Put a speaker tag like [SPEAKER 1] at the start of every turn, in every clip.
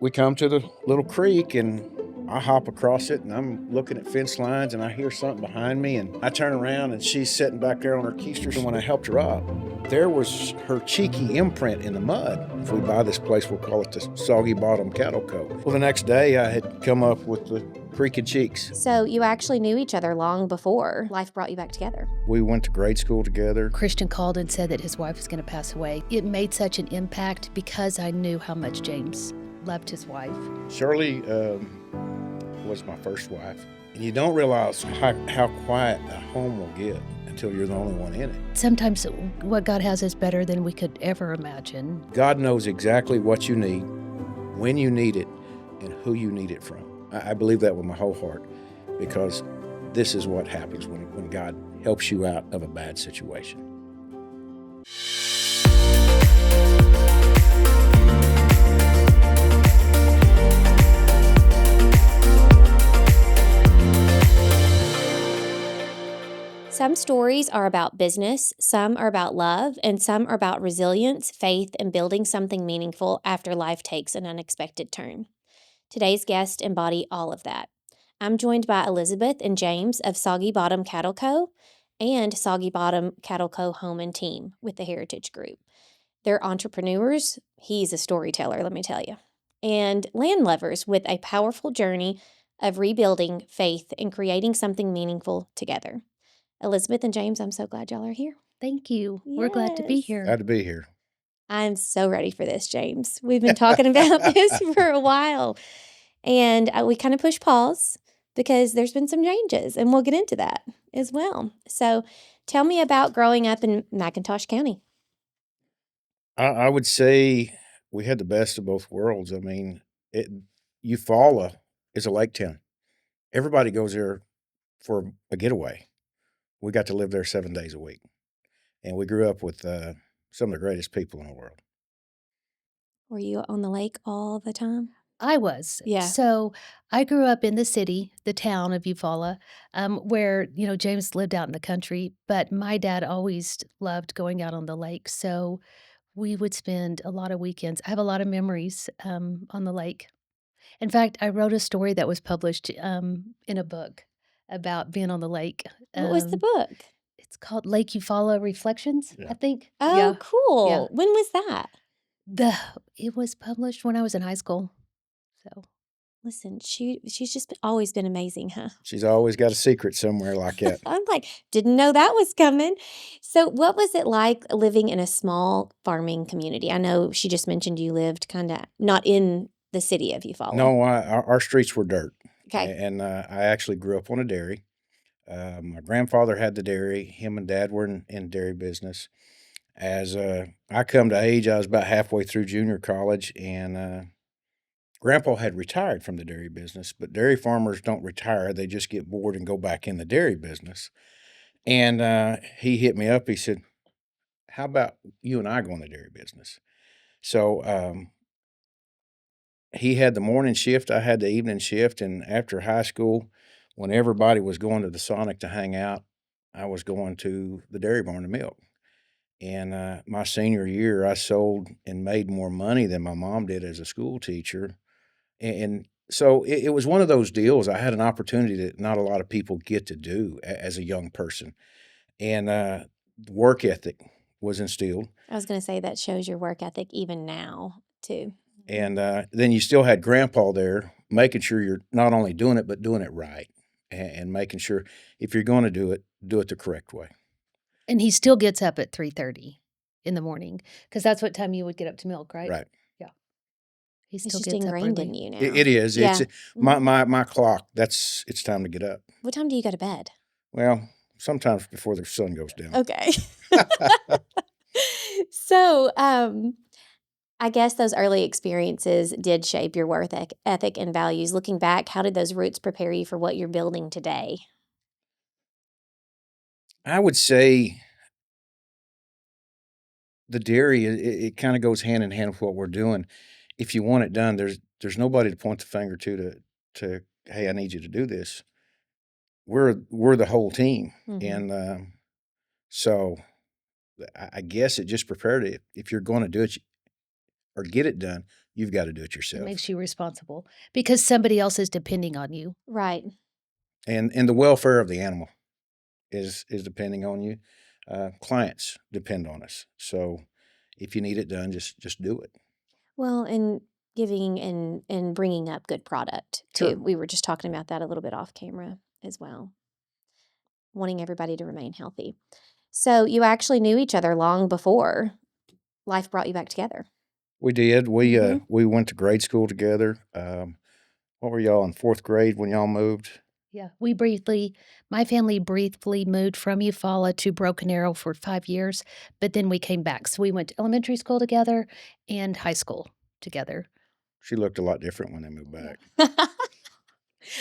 [SPEAKER 1] we come to the little creek, and I hop across it, and I'm looking at fence lines, and I hear something behind me, and I turn around, and she's sitting back there on her keister. And when I helped her up, there was her cheeky imprint in the mud. If we buy this place, we'll call it the Soggy Bottom Cattle Co. Well, the next day, I had come up with the creaking cheeks.
[SPEAKER 2] So you actually knew each other long before life brought you back together.
[SPEAKER 1] We went to grade school together.
[SPEAKER 3] Christian called and said that his wife was going to pass away. It made such an impact because I knew how much James loved his wife.
[SPEAKER 1] Shirley was my first wife. And you don't realize how quiet a home will get until you're the only one in it.
[SPEAKER 3] Sometimes what God has is better than we could ever imagine.
[SPEAKER 1] God knows exactly what you need, when you need it, and who you need it from. I believe that with my whole heart, because this is what happens when God helps you out of a bad situation.
[SPEAKER 2] Some stories are about business, some are about love, and some are about resilience, faith, and building something meaningful after life takes an unexpected turn. Today's guests embody all of that. I'm joined by Elizabeth and James of Soggy Bottom Cattle Co. and Soggy Bottom Cattle Co. Home and Team with the Heritage Group. They're entrepreneurs. He's a storyteller, let me tell you. And land lovers with a powerful journey of rebuilding faith and creating something meaningful together. Elizabeth and James, I'm so glad y'all are here.
[SPEAKER 3] Thank you. We're glad to be
[SPEAKER 2] Yes.
[SPEAKER 3] here.
[SPEAKER 1] Glad to be here.
[SPEAKER 2] I'm so ready for this, James. We've been talking about this for a while. And we kind of pushed pause because there's been some changes, and we'll get into that as well. So tell me about growing up in McIntosh County.
[SPEAKER 1] I would say we had the best of both worlds. I mean, Eufaula is a lake town. Everybody goes there for a getaway. We got to live there 7 days a week. And we grew up with some of the greatest people in the world.
[SPEAKER 2] Were you on the lake all the time?
[SPEAKER 3] I was.
[SPEAKER 2] Yeah.
[SPEAKER 3] So I grew up in the city, the town of Eufaula, where, James lived out in the country, but my dad always loved going out on the lake. So we would spend a lot of weekends. I have a lot of memories on the lake. In fact, I wrote a story that was published in a book about being on the lake.
[SPEAKER 2] What was the book?
[SPEAKER 3] It's called Lake Eufaula Reflections,
[SPEAKER 1] Yeah.
[SPEAKER 3] I think.
[SPEAKER 2] Oh,
[SPEAKER 3] Yeah.
[SPEAKER 2] cool.
[SPEAKER 3] Yeah.
[SPEAKER 2] When was that?
[SPEAKER 3] It was published when I was in high school. So
[SPEAKER 2] Listen, she's just always been amazing, huh?
[SPEAKER 1] She's always got a secret somewhere like that.
[SPEAKER 2] I'm like, didn't know that was coming. So what was it like living in a small farming community? I know she just mentioned you lived kind of not in the city of Eufaula.
[SPEAKER 1] No, our streets were dirt.
[SPEAKER 2] Okay.
[SPEAKER 1] And I actually grew up on a dairy. My grandfather had the dairy. Him and Dad were in dairy business. As I come to age, I was about halfway through junior college, and Grandpa had retired from the dairy business. But dairy farmers don't retire; they just get bored and go back in the dairy business. And he hit me up. He said, "How about you and I go in the dairy business?" So he had the morning shift. I had the evening shift. And after high school, when everybody was going to the Sonic to hang out, I was going to the dairy barn to milk. And my senior year, I sold and made more money than my mom did as a school teacher. And so it was one of those deals. I had an opportunity that not a lot of people get to do as a young person. And work ethic was instilled.
[SPEAKER 2] I was going to say that shows your work ethic even now, too.
[SPEAKER 1] And then you still had Grandpa there making sure you're not only doing it, but doing it right, and making sure if you're going to do it the correct way.
[SPEAKER 3] And he still gets up at 3:30 in the morning because that's what time you would get up to milk, right?
[SPEAKER 1] Right.
[SPEAKER 3] Yeah. He
[SPEAKER 2] It's
[SPEAKER 3] still
[SPEAKER 2] just
[SPEAKER 3] gets up
[SPEAKER 2] ingrained
[SPEAKER 3] early.
[SPEAKER 2] in you now.
[SPEAKER 1] It is.
[SPEAKER 2] Yeah.
[SPEAKER 1] It's my clock. It's time to get up.
[SPEAKER 2] What time do you go to bed?
[SPEAKER 1] Well, sometimes before the sun goes down.
[SPEAKER 2] Okay. So, I guess those early experiences did shape your work ethic and values. Looking back, how did those roots prepare you for what you're building today?
[SPEAKER 1] I would say the dairy, it kind of goes hand in hand with what we're doing. If you want it done, there's nobody to point the finger to hey, I need you to do this. We're the whole team, and so I guess it just prepared it. If you're going to do it or get it done, you've got to do it
[SPEAKER 3] It
[SPEAKER 1] yourself.
[SPEAKER 3] makes you responsible because somebody else is depending on you.
[SPEAKER 2] Right.
[SPEAKER 1] And the welfare of the animal is depending on you. Clients depend on us. So if you need it done, just do it.
[SPEAKER 2] Well, and giving and bringing up good product too.
[SPEAKER 1] Sure.
[SPEAKER 2] We were just talking about that a little bit off camera as well. Wanting everybody to remain healthy. So you actually knew each other long before life brought you back together.
[SPEAKER 1] We did. We
[SPEAKER 2] Mhm.
[SPEAKER 1] we went to grade school together. What were y'all in 4th grade when y'all moved?
[SPEAKER 3] Yeah, my family briefly moved from Eufaula to Broken Arrow for 5 years, but then we came back. So we went to elementary school together and high school together.
[SPEAKER 1] She looked a lot different when they moved back.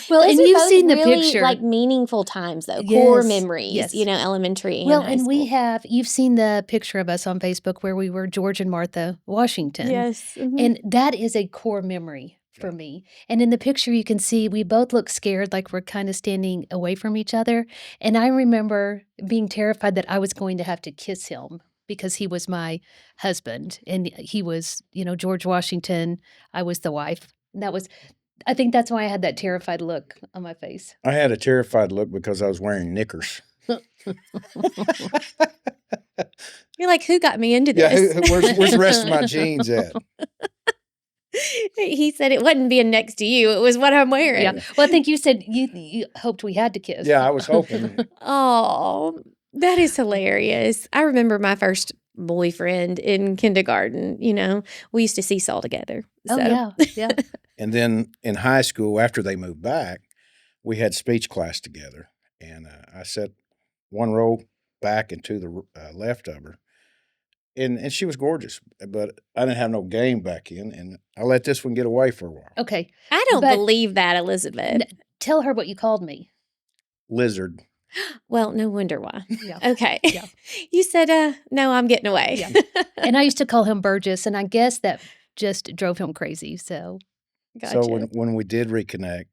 [SPEAKER 3] Well,
[SPEAKER 2] Those
[SPEAKER 3] and
[SPEAKER 2] are
[SPEAKER 3] you've
[SPEAKER 2] both
[SPEAKER 3] seen the
[SPEAKER 2] really
[SPEAKER 3] picture.
[SPEAKER 2] like meaningful times though, core
[SPEAKER 3] Yes,
[SPEAKER 2] memories,
[SPEAKER 3] yes.
[SPEAKER 2] elementary and
[SPEAKER 3] Well,
[SPEAKER 2] high
[SPEAKER 3] and
[SPEAKER 2] school.
[SPEAKER 3] you've seen the picture of us on Facebook where we were George and Martha Washington.
[SPEAKER 2] Yes. Mhm.
[SPEAKER 3] And that is a core memory for me. And in the picture, you can see we both look scared, like we're kind of standing away from each other. And I remember being terrified that I was going to have to kiss him because he was my husband and he was, George Washington. I was the wife. And I think that's why I had that terrified look on my face.
[SPEAKER 1] I had a terrified look because I was wearing knickers.
[SPEAKER 2] You're like, who got me into
[SPEAKER 1] Yeah,
[SPEAKER 2] this?
[SPEAKER 1] where's the rest of my jeans at?
[SPEAKER 2] He said it wasn't being next to you; it was what I'm wearing.
[SPEAKER 3] Yeah. Well, I think you said you hoped we had to kiss.
[SPEAKER 1] Yeah, I was hoping.
[SPEAKER 2] Oh, that is hilarious. I remember my first boyfriend in kindergarten. We used to seesaw together.
[SPEAKER 3] Oh,
[SPEAKER 2] So.
[SPEAKER 3] yeah. Yeah.
[SPEAKER 1] And then in high school, after they moved back, we had speech class together. And I sat one row back and to the left of her. And she was gorgeous, but I didn't have no game back in, and I let this one get away for a while.
[SPEAKER 3] Okay.
[SPEAKER 2] I don't
[SPEAKER 3] But-
[SPEAKER 2] believe that, Elizabeth.
[SPEAKER 3] Tell her what you called me.
[SPEAKER 1] Lizard.
[SPEAKER 2] Well, no wonder why.
[SPEAKER 3] Yeah.
[SPEAKER 2] Okay.
[SPEAKER 3] Yeah.
[SPEAKER 2] You said, no, I'm getting away.
[SPEAKER 3] Yeah. And I used to call him Burgess, and I guess that just drove him crazy. So
[SPEAKER 2] Gotcha.
[SPEAKER 1] So when we did reconnect,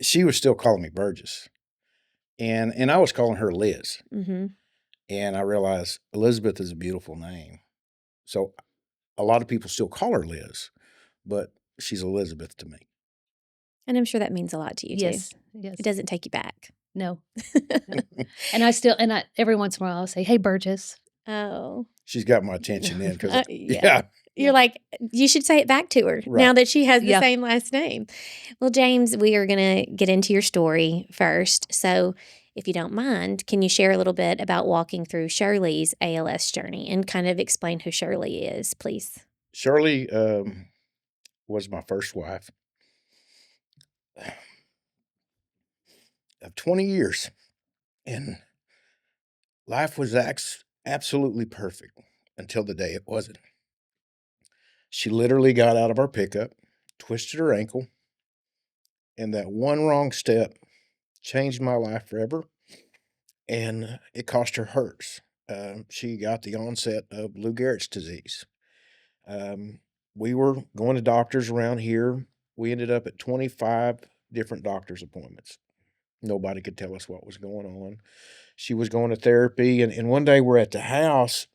[SPEAKER 1] she was still calling me Burgess, and I was calling her Liz.
[SPEAKER 2] Mm-hmm.
[SPEAKER 1] And I realized Elizabeth is a beautiful name. So a lot of people still call her Liz, but she's Elizabeth to me.
[SPEAKER 2] And I'm sure that means a lot to you too.
[SPEAKER 3] yes.
[SPEAKER 2] It doesn't take you back.
[SPEAKER 3] No. And I every once in a while I'll say, "Hey, Burgess."
[SPEAKER 2] Oh.
[SPEAKER 1] She's got my attention then because
[SPEAKER 2] yeah. You're like, you should say it back to her now
[SPEAKER 1] Right.
[SPEAKER 2] that she has the
[SPEAKER 3] Yeah.
[SPEAKER 2] same last name. Well, James, we are going to get into your story first. So, if you don't mind, can you share a little bit about walking through Shirley's ALS journey and kind of explain who Shirley is, please?
[SPEAKER 1] Shirley was my first wife of 20 years, and life was absolutely perfect until the day it wasn't. She literally got out of our pickup, twisted her ankle, and that one wrong step changed my life forever, and it cost her hers. She got the onset of Lou Gehrig's disease. We were going to doctors around here. We ended up at 25 different doctor's appointments. Nobody could tell us what was going on. She was going to therapy, and one day we're at the house,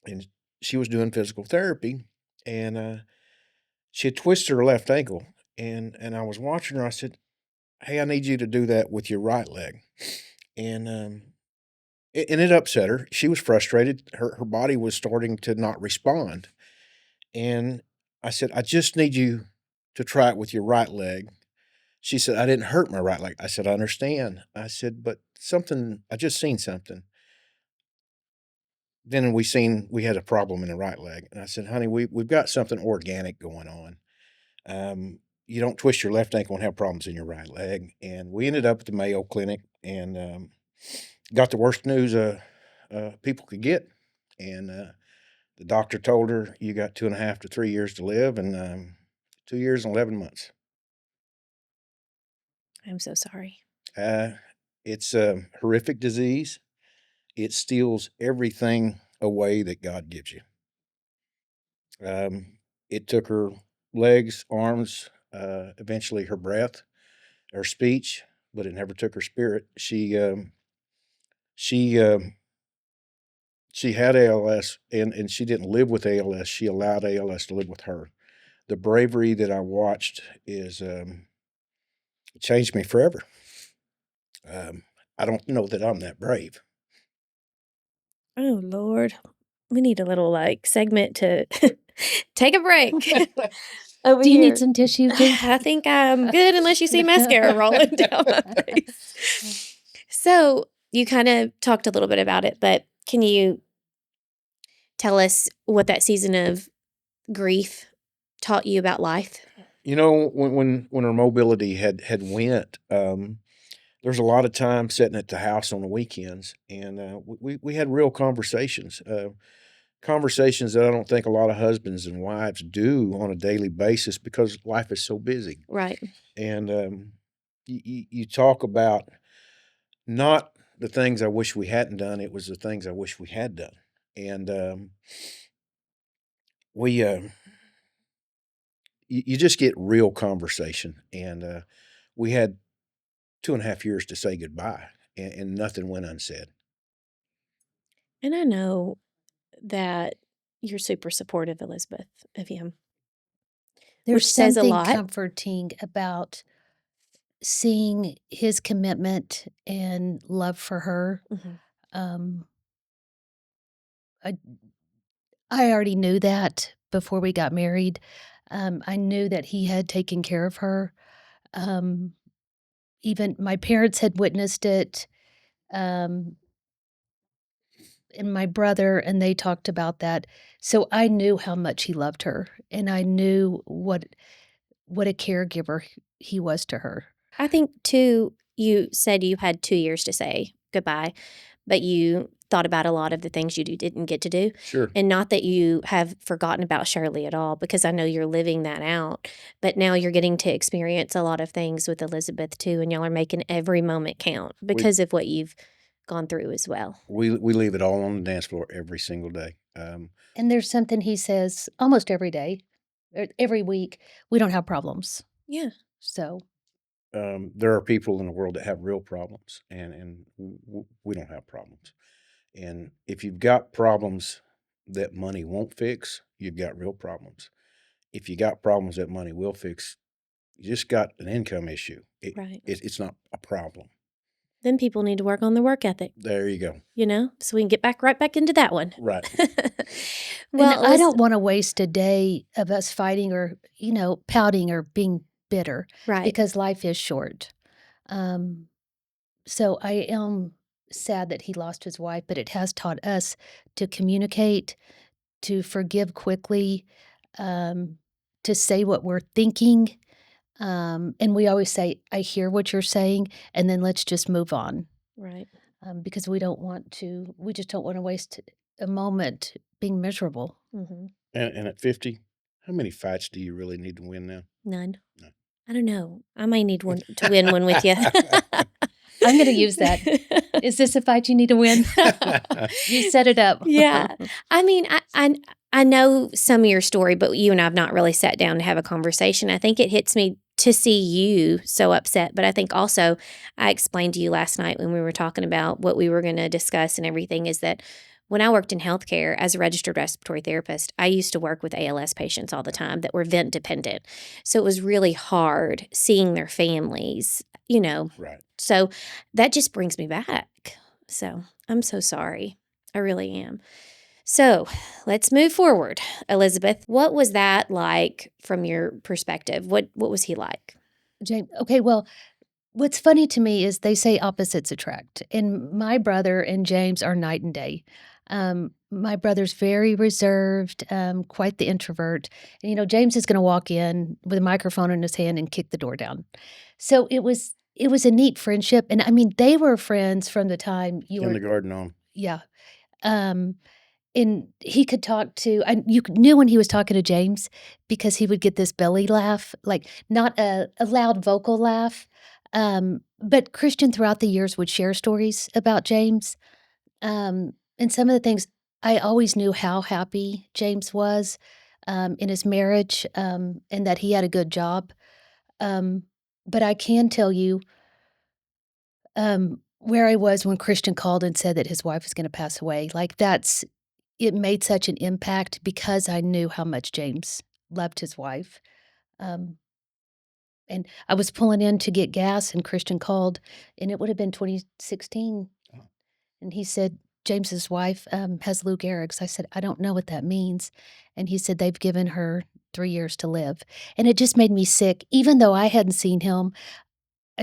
[SPEAKER 1] and she was doing physical therapy, and she had twisted her left ankle, and I was watching her. I said, "Hey, I need you to do that with your right leg," and it upset her. She was frustrated. Her body was starting to not respond, and I said, "I just need you to try it with your right leg." She said, "I didn't hurt my right leg." I said, "I understand." I said, "But I just seen something." Then we had a problem in the right leg. And I said, "Honey, we've got something organic going on. You don't twist your left ankle and have problems in your right leg." And we ended up at the Mayo Clinic and got the worst news people could get. And the doctor told her, "You got 2.5 to 3 years to live," and 2 years and 11 months.
[SPEAKER 2] I'm so sorry.
[SPEAKER 1] It's a horrific disease. It steals everything away that God gives you. It took her legs, arms, eventually her breath, her speech, but it never took her spirit. She had ALS, and she didn't live with ALS. She allowed ALS to live with her. the bravery that I watched is changed me forever. I don't know that I'm that brave.
[SPEAKER 2] Oh, Lord. We need a little, segment to take a break over
[SPEAKER 3] Do you need
[SPEAKER 2] here.
[SPEAKER 3] some tissue, James?
[SPEAKER 2] I think I'm good unless you see mascara rolling down my face. So, you kinda talked a little bit about it, but can you tell us what that season of grief taught you about life?
[SPEAKER 1] You know, when our mobility had went, there's a lot of time sitting at the house on the weekends, and we had real conversations, conversations that I don't think a lot of husbands and wives do on a daily basis because life is so busy.
[SPEAKER 2] Right.
[SPEAKER 1] And you talk about not the things I wish we hadn't done; it was the things I wish we had done. And we you just get real conversation, and we had 2.5 years to say goodbye, and nothing went unsaid.
[SPEAKER 2] And I know that you're super supportive, Elizabeth, of him,
[SPEAKER 3] There's
[SPEAKER 2] which says a
[SPEAKER 3] something
[SPEAKER 2] lot.
[SPEAKER 3] comforting about seeing his commitment and love for her.
[SPEAKER 2] Mhm.
[SPEAKER 3] Um, I I already knew that before we got married. I knew that he had taken care of her. Um, Even my parents had witnessed it, um, and my brother, and they talked about that. So I knew how much he loved her, and I knew what a caregiver he was to her.
[SPEAKER 2] I think too, you said you had 2 years to say goodbye, but you thought about a lot of the things didn't get to do,
[SPEAKER 1] Sure.
[SPEAKER 2] and not that you have forgotten about Shirley at all, because I know you're living that out, but now you're getting to experience a lot of things with Elizabeth too, and y'all are making every moment count
[SPEAKER 1] We
[SPEAKER 2] because of what you've gone through as well.
[SPEAKER 1] we leave it all on the dance floor every single day.
[SPEAKER 3] And there's something he says almost every day, every week, "We don't have problems."
[SPEAKER 2] Yeah.
[SPEAKER 3] So
[SPEAKER 1] There are people in the world that have real problems, and we don't have problems. And if you've got problems that money won't fix, you've got real problems. If you got problems that money will fix, you just got an income issue.
[SPEAKER 2] Right.
[SPEAKER 1] It's not a problem.
[SPEAKER 2] Then people need to work on their work ethic,
[SPEAKER 1] There you go.
[SPEAKER 2] so we can get right back into that one.
[SPEAKER 1] Right.
[SPEAKER 3] and
[SPEAKER 2] Well,
[SPEAKER 3] I don't wanna waste a day of us fighting or, pouting or being bitter
[SPEAKER 2] right.
[SPEAKER 3] because life is short. Um, so I am sad that he lost his wife, but it has taught us to communicate, to forgive quickly, um, to say what we're thinking. And we always say, "I hear what you're saying," and then let's just move on,
[SPEAKER 2] Right.
[SPEAKER 3] because we just don't wanna waste a moment being miserable.
[SPEAKER 2] Mhm.
[SPEAKER 1] And at 50, how many fights do you really need to win now?
[SPEAKER 2] None.
[SPEAKER 1] No.
[SPEAKER 2] I don't know. I may need one to win one with you.
[SPEAKER 3] I'm gonna use that. Is this a fight you need to win? You set it up.
[SPEAKER 2] Yeah. I mean, I know some of your story, but you and I have not really sat down to have a conversation. I think it hits me to see you so upset, but I think also I explained to you last night when we were talking about what we were going to discuss and everything is that when I worked in healthcare as a registered respiratory therapist, I used to work with ALS patients all the time that were vent dependent. So it was really hard seeing their families.
[SPEAKER 1] Right.
[SPEAKER 2] So that just brings me back. So I'm so sorry. I really am. So let's move forward. Elizabeth, what was that like from your perspective? What was he like?
[SPEAKER 3] James, okay, well, what's funny to me is they say opposites attract, and my brother and James are night and day. My brother's very reserved, quite the introvert. And, James is gonna walk in with a microphone in his hand and kick the door down. So it was a neat friendship, and I mean, they were friends from the time you were.
[SPEAKER 1] Kindergarten on.
[SPEAKER 3] Yeah. Um, and he could talk to and you knew when he was talking to James because he would get this belly laugh, like, not a loud vocal laugh, but Christian throughout the years would share stories about James, and some of the things I always knew how happy James was, in his marriage, and that he had a good job, um, but I can tell you, where I was when Christian called and said that his wife was gonna pass away, like, it made such an impact because I knew how much James loved his wife. Um, and I was pulling in to get gas, and Christian called, and it would have been 2016.
[SPEAKER 1] Oh.
[SPEAKER 3] And he said, James's wife has Lou Gehrig's. I said, I don't know what that means. And he said, they've given her 3 years to live. And it just made me sick. Even though I hadn't seen him,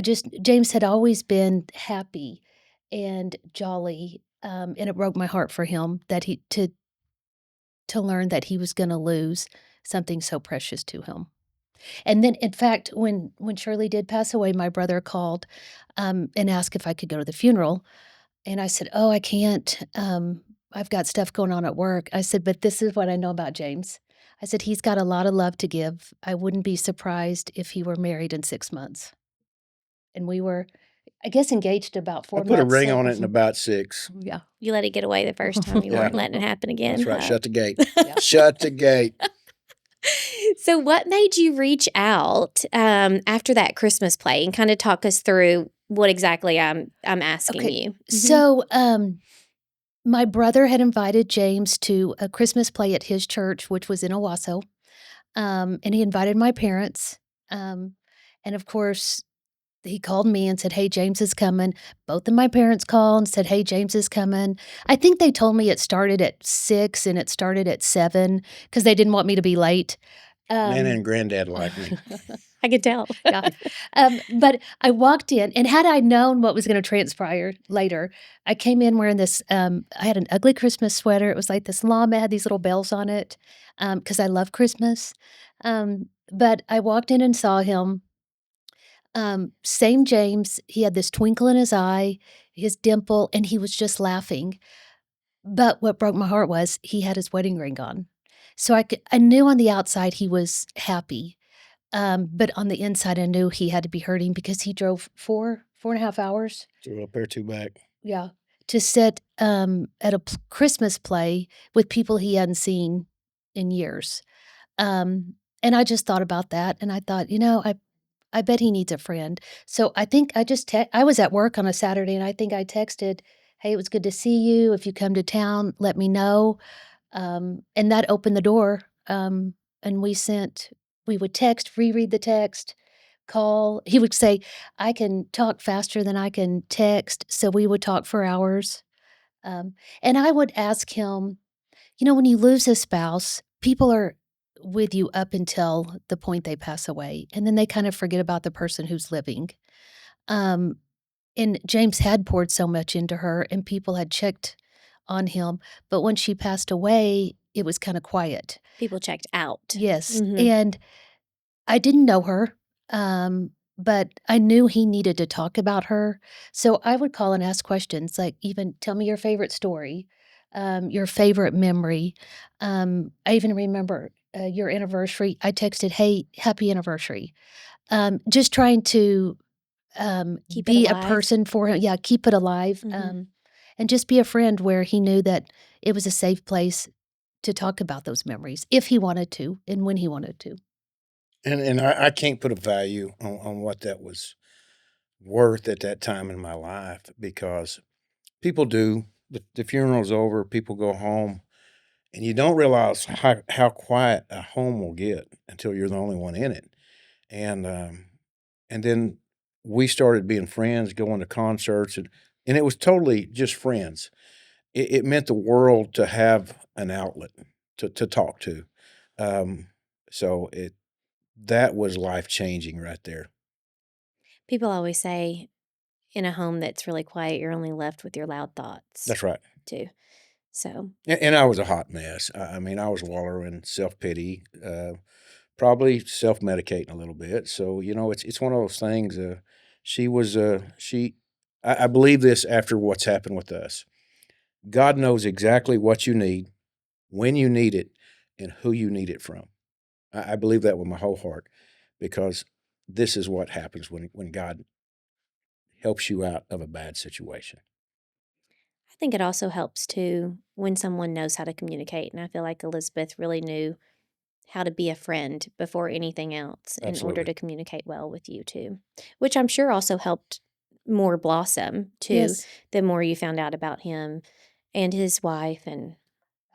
[SPEAKER 3] James had always been happy and jolly. And it broke my heart for him that to learn that he was going to lose something so precious to him. And then, in fact, when Shirley did pass away, my brother called and asked if I could go to the funeral. And I said, "Oh, I can't. I've got stuff going on at work." I said, "But this is what I know about James." I said, "He's got a lot of love to give. I wouldn't be surprised if he were married in 6 months." And we were, I guess, engaged about
[SPEAKER 1] I
[SPEAKER 3] 4
[SPEAKER 1] put a
[SPEAKER 3] months,
[SPEAKER 1] ring
[SPEAKER 3] so
[SPEAKER 1] on it in about 6.
[SPEAKER 3] yeah.
[SPEAKER 2] You let it get away the first time. You
[SPEAKER 1] Yeah.
[SPEAKER 2] weren't letting it happen again.
[SPEAKER 1] That's right.
[SPEAKER 2] huh?
[SPEAKER 1] Shut the gate.
[SPEAKER 3] Yeah.
[SPEAKER 1] Shut the gate.
[SPEAKER 2] So, what made you reach out after that Christmas play, and kind of talk us through what exactly I'm asking
[SPEAKER 3] Okay.
[SPEAKER 2] you?
[SPEAKER 3] So, my brother had invited James to a Christmas play at his church, which was in Owasso, and he invited my parents, and of course, he called me and said, "Hey, James is coming." Both of my parents called and said, "Hey, James is coming." I think they told me it started at 6 and it started at 7 because they didn't want me to be late.
[SPEAKER 1] Nana and Granddad like me.
[SPEAKER 2] I could tell.
[SPEAKER 3] Yeah. But I walked in, and had I known what was gonna transpire later, I came in wearing this, I had an ugly Christmas sweater. It was like this llama, had these little bells on it, because I love Christmas. But I walked in and saw him, same James, he had this twinkle in his eye, his dimple, and he was just laughing. But what broke my heart was he had his wedding ring on. So I knew on the outside he was happy. But on the inside, I knew he had to be hurting because he drove 4.5 hours,
[SPEAKER 1] 2 up there, 2 back.
[SPEAKER 3] yeah, to sit, at a Christmas play with people he hadn't seen in years. And I just thought about that, and I thought, I bet he needs a friend. So I think I was at work on a Saturday, and I think I texted, "Hey, it was good to see you. If you come to town, let me know." And that opened the door, and we would text, reread the text, call. He would say, "I can talk faster than I can text," so we would talk for hours. And I would ask him, when you lose a spouse, people are with you up until the point they pass away, and then they kind of forget about the person who's living. Um, and James had poured so much into her, and people had checked on him, but when she passed away, it was kinda quiet.
[SPEAKER 2] People checked out.
[SPEAKER 3] Yes,
[SPEAKER 2] Mhm.
[SPEAKER 3] and I didn't know her, but I knew he needed to talk about her, so I would call and ask questions, like, even, "Tell me your favorite story, your favorite memory." I even remember, your anniversary. I texted, "Hey, happy anniversary." Just trying to,
[SPEAKER 2] Keep it
[SPEAKER 3] be a
[SPEAKER 2] alive.
[SPEAKER 3] person for him. Yeah, keep it alive,
[SPEAKER 2] Mhm.
[SPEAKER 3] and just be a friend where he knew that it was a safe place to talk about those memories if he wanted to and when he wanted to.
[SPEAKER 1] And I can't put a value on what that was worth at that time in my life because people do. The funeral's over, people go home, and you don't realize how quiet a home will get until you're the only one in it. And, and then we started being friends, going to concerts, and it was totally just friends. It meant the world to have an outlet to talk to. Um, so that was life-changing right there.
[SPEAKER 2] People always say, in a home that's really quiet, you're only left with your loud thoughts,
[SPEAKER 1] That's right.
[SPEAKER 2] too. So,
[SPEAKER 1] And I was a hot mess. I mean, I was wallowing self-pity, probably self-medicating a little bit. So, it's one of those things, she was, she I believe this after what's happened with us. God knows exactly what you need, when you need it, and who you need it from. I believe that with my whole heart because this is what happens when God helps you out of a bad situation.
[SPEAKER 2] I think it also helps, too, when someone knows how to communicate, and I feel like Elizabeth really knew how to be a friend before anything else in order
[SPEAKER 1] Absolutely.
[SPEAKER 2] to communicate well with you too, which I'm sure also helped more blossom too,
[SPEAKER 3] Yes.
[SPEAKER 2] the more you found out about him and his wife. And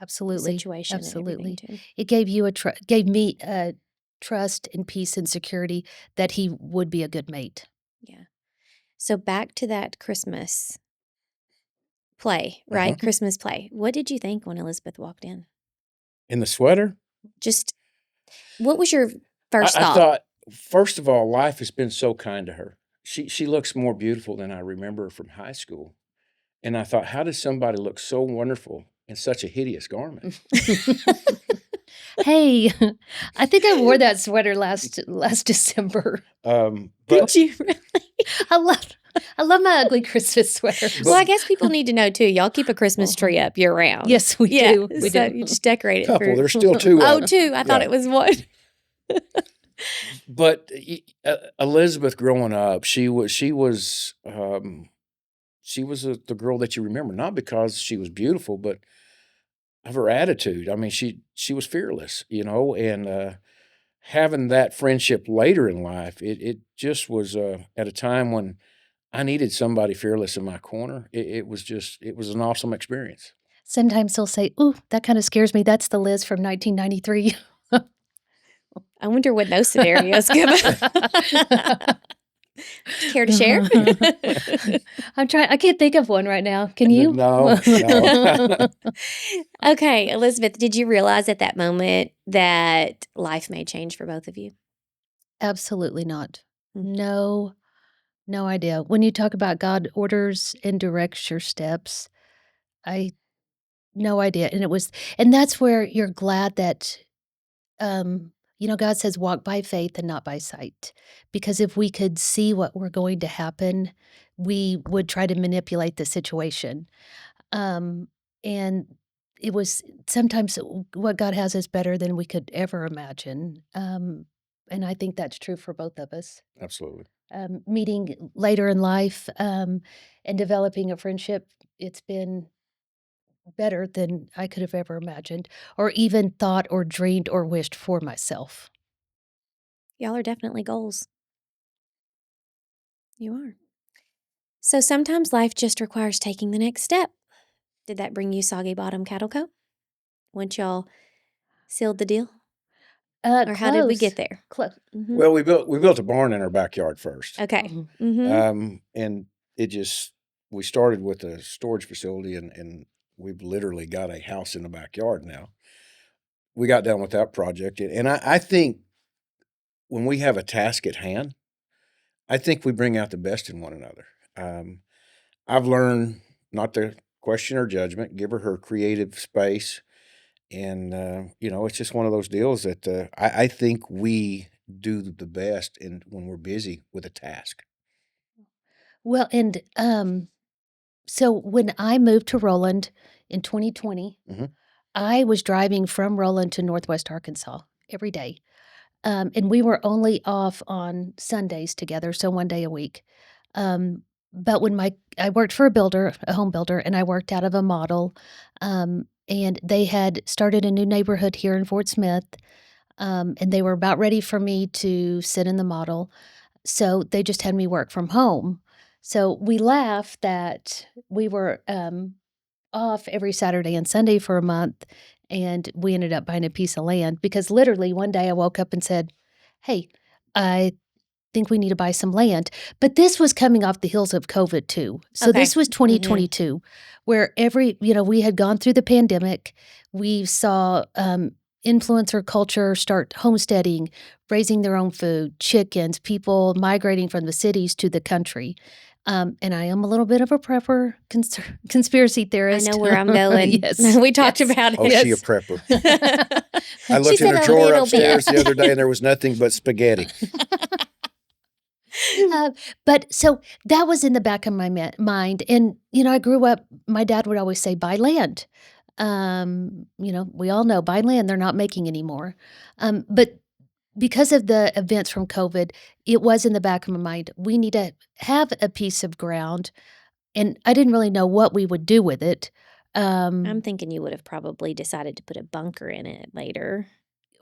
[SPEAKER 3] Absolutely.
[SPEAKER 2] situation and everything
[SPEAKER 3] Absolutely.
[SPEAKER 2] too.
[SPEAKER 3] It gave you gave me trust and peace and security that he would be a good mate.
[SPEAKER 2] Yeah. So back to that Christmas play,
[SPEAKER 1] Uh-huh.
[SPEAKER 2] right? Christmas play. What did you think when Elizabeth walked in?
[SPEAKER 1] In the sweater,
[SPEAKER 2] Just what was your
[SPEAKER 1] I,
[SPEAKER 2] first
[SPEAKER 1] I
[SPEAKER 2] thought?
[SPEAKER 1] thought, first of all, life has been so kind to her. She looks more beautiful than I remember her from high school. And I thought, how does somebody look so wonderful in such a hideous garment?
[SPEAKER 3] Hey, I think I wore that sweater last December.
[SPEAKER 2] Did
[SPEAKER 1] But
[SPEAKER 2] you really?
[SPEAKER 3] I love my ugly Christmas sweaters.
[SPEAKER 2] Well, I guess people need to know too. Y'all keep a Christmas tree up year round.
[SPEAKER 3] Yes, we
[SPEAKER 2] Yeah,
[SPEAKER 3] do. We
[SPEAKER 2] so
[SPEAKER 3] do.
[SPEAKER 2] you just decorate it.
[SPEAKER 1] couple,
[SPEAKER 2] For,
[SPEAKER 1] there's still two.
[SPEAKER 2] oh, two. I thought
[SPEAKER 1] yeah.
[SPEAKER 2] it was one.
[SPEAKER 1] But Elizabeth, growing up, she was the girl that you remember, not because she was beautiful, but of her attitude. I mean, she was fearless, and having that friendship later in life, it just was at a time when I needed somebody fearless in my corner. It was an awesome experience.
[SPEAKER 3] Sometimes they'll say, "Ooh, that kind of scares me. That's the Liz from 1993."
[SPEAKER 2] I wonder when those scenarios come up. Care to share?
[SPEAKER 3] I'm trying. I can't think of one right now. Can you?
[SPEAKER 1] No.
[SPEAKER 2] Okay, Elizabeth, did you realize at that moment that life may change for both of you?
[SPEAKER 3] Absolutely not.
[SPEAKER 2] Mm.
[SPEAKER 3] No idea. When you talk about God orders and directs your steps, I no idea. And that's where you're glad that God says walk by faith and not by sight. Because if we could see what were going to happen, we would try to manipulate the situation. Um, and it was sometimes what God has is better than we could ever imagine. And I think that's true for both of us.
[SPEAKER 1] Absolutely.
[SPEAKER 3] Meeting later in life and developing a friendship, it's been better than I could have ever imagined or even thought or dreamed or wished for myself.
[SPEAKER 2] Y'all are definitely goals. You are. So sometimes life just requires taking the next step. Did that bring you Soggy Bottom Cattle Co? Once y'all sealed the deal? Or how did we get there?
[SPEAKER 3] Close.
[SPEAKER 2] Mhm.
[SPEAKER 1] Well, we built a barn in our backyard first.
[SPEAKER 2] Okay.
[SPEAKER 3] Mhm.
[SPEAKER 2] Mm-hmm.
[SPEAKER 1] And we started with a storage facility, and we've literally got a house in the backyard now. We got done with that project, and I think when we have a task at hand, I think we bring out the best in one another. I've learned not to question her judgment, give her creative space, and it's just one of those deals that I think we do the best when we're busy with a task.
[SPEAKER 3] Well, and so when I moved to Roland in 2020,
[SPEAKER 1] Mhm.
[SPEAKER 3] I was driving from Roland to Northwest Arkansas every day. And we were only off on Sundays together, so one day a week. But when I worked for a home builder, and I worked out of a model, and they had started a new neighborhood here in Fort Smith, and they were about ready for me to sit in the model. So they just had me work from home. So we laughed that we were off every Saturday and Sunday for a month, and we ended up buying a piece of land because literally one day I woke up and said, "Hey, I think we need to buy some land." But this was coming off the heels of COVID too. So
[SPEAKER 2] Okay.
[SPEAKER 3] this was 2022, where we had gone through the pandemic. We saw influencer culture start homesteading, raising their own food, chickens, people migrating from the cities to the country. And I am a little bit of a prepper, conspiracy
[SPEAKER 2] I
[SPEAKER 3] theorist.
[SPEAKER 2] know where I'm going.
[SPEAKER 3] Yes.
[SPEAKER 2] We talked
[SPEAKER 3] Yes.
[SPEAKER 2] about
[SPEAKER 1] Oh,
[SPEAKER 2] it.
[SPEAKER 1] she a
[SPEAKER 3] Yes.
[SPEAKER 1] prepper.
[SPEAKER 2] She
[SPEAKER 1] I looked in
[SPEAKER 2] said
[SPEAKER 1] her
[SPEAKER 2] a
[SPEAKER 1] drawer
[SPEAKER 2] little
[SPEAKER 1] upstairs
[SPEAKER 2] bit.
[SPEAKER 1] the other day, and there was nothing but spaghetti.
[SPEAKER 3] But so that was in the back of my mind. And, I grew up, my dad would always say, buy land. We all know buy land, they're not making anymore. But because of the events from COVID, it was in the back of my mind. We need to have a piece of ground. And I didn't really know what we would do with it.
[SPEAKER 2] I'm thinking you would have probably decided to put a bunker in it later.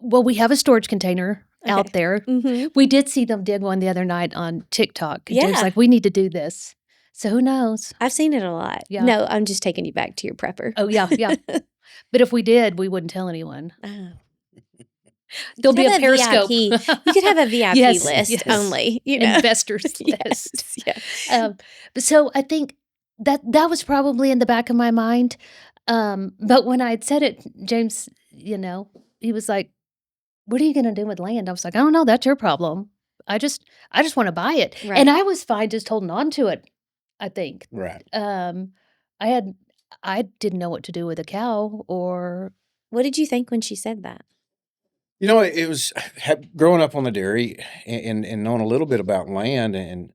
[SPEAKER 3] Well, we have a storage container
[SPEAKER 2] Okay.
[SPEAKER 3] out there.
[SPEAKER 2] Mm-hmm.
[SPEAKER 3] We did see them dig one the other night on TikTok. And James was
[SPEAKER 2] Yeah.
[SPEAKER 3] like, we need to do this. So who knows?
[SPEAKER 2] I've seen it a lot.
[SPEAKER 3] Yeah.
[SPEAKER 2] No, I'm just taking you back to your prepper.
[SPEAKER 3] Oh, yeah, yeah. But if we did, we wouldn't tell anyone.
[SPEAKER 2] Oh.
[SPEAKER 3] There'll be a
[SPEAKER 2] Have
[SPEAKER 3] Periscope.
[SPEAKER 2] VIP. You could have a VIP
[SPEAKER 3] Yes,
[SPEAKER 2] list
[SPEAKER 3] yes.
[SPEAKER 2] only, you know.
[SPEAKER 3] Investors
[SPEAKER 2] Yes,
[SPEAKER 3] list.
[SPEAKER 2] yeah.
[SPEAKER 3] But so I think that was probably in the back of my mind. But when I had said it, James, he was like, "What are you gonna do with land?" I was like, "I don't know. That's your problem. I just wanna buy it."
[SPEAKER 2] Right.
[SPEAKER 3] And I was fine just holding on to it, I think.
[SPEAKER 1] Right.
[SPEAKER 3] I didn't know what to do with a cow or
[SPEAKER 2] What did you think when she said that?
[SPEAKER 1] You know, it was growing up on the dairy and knowing a little bit about land, and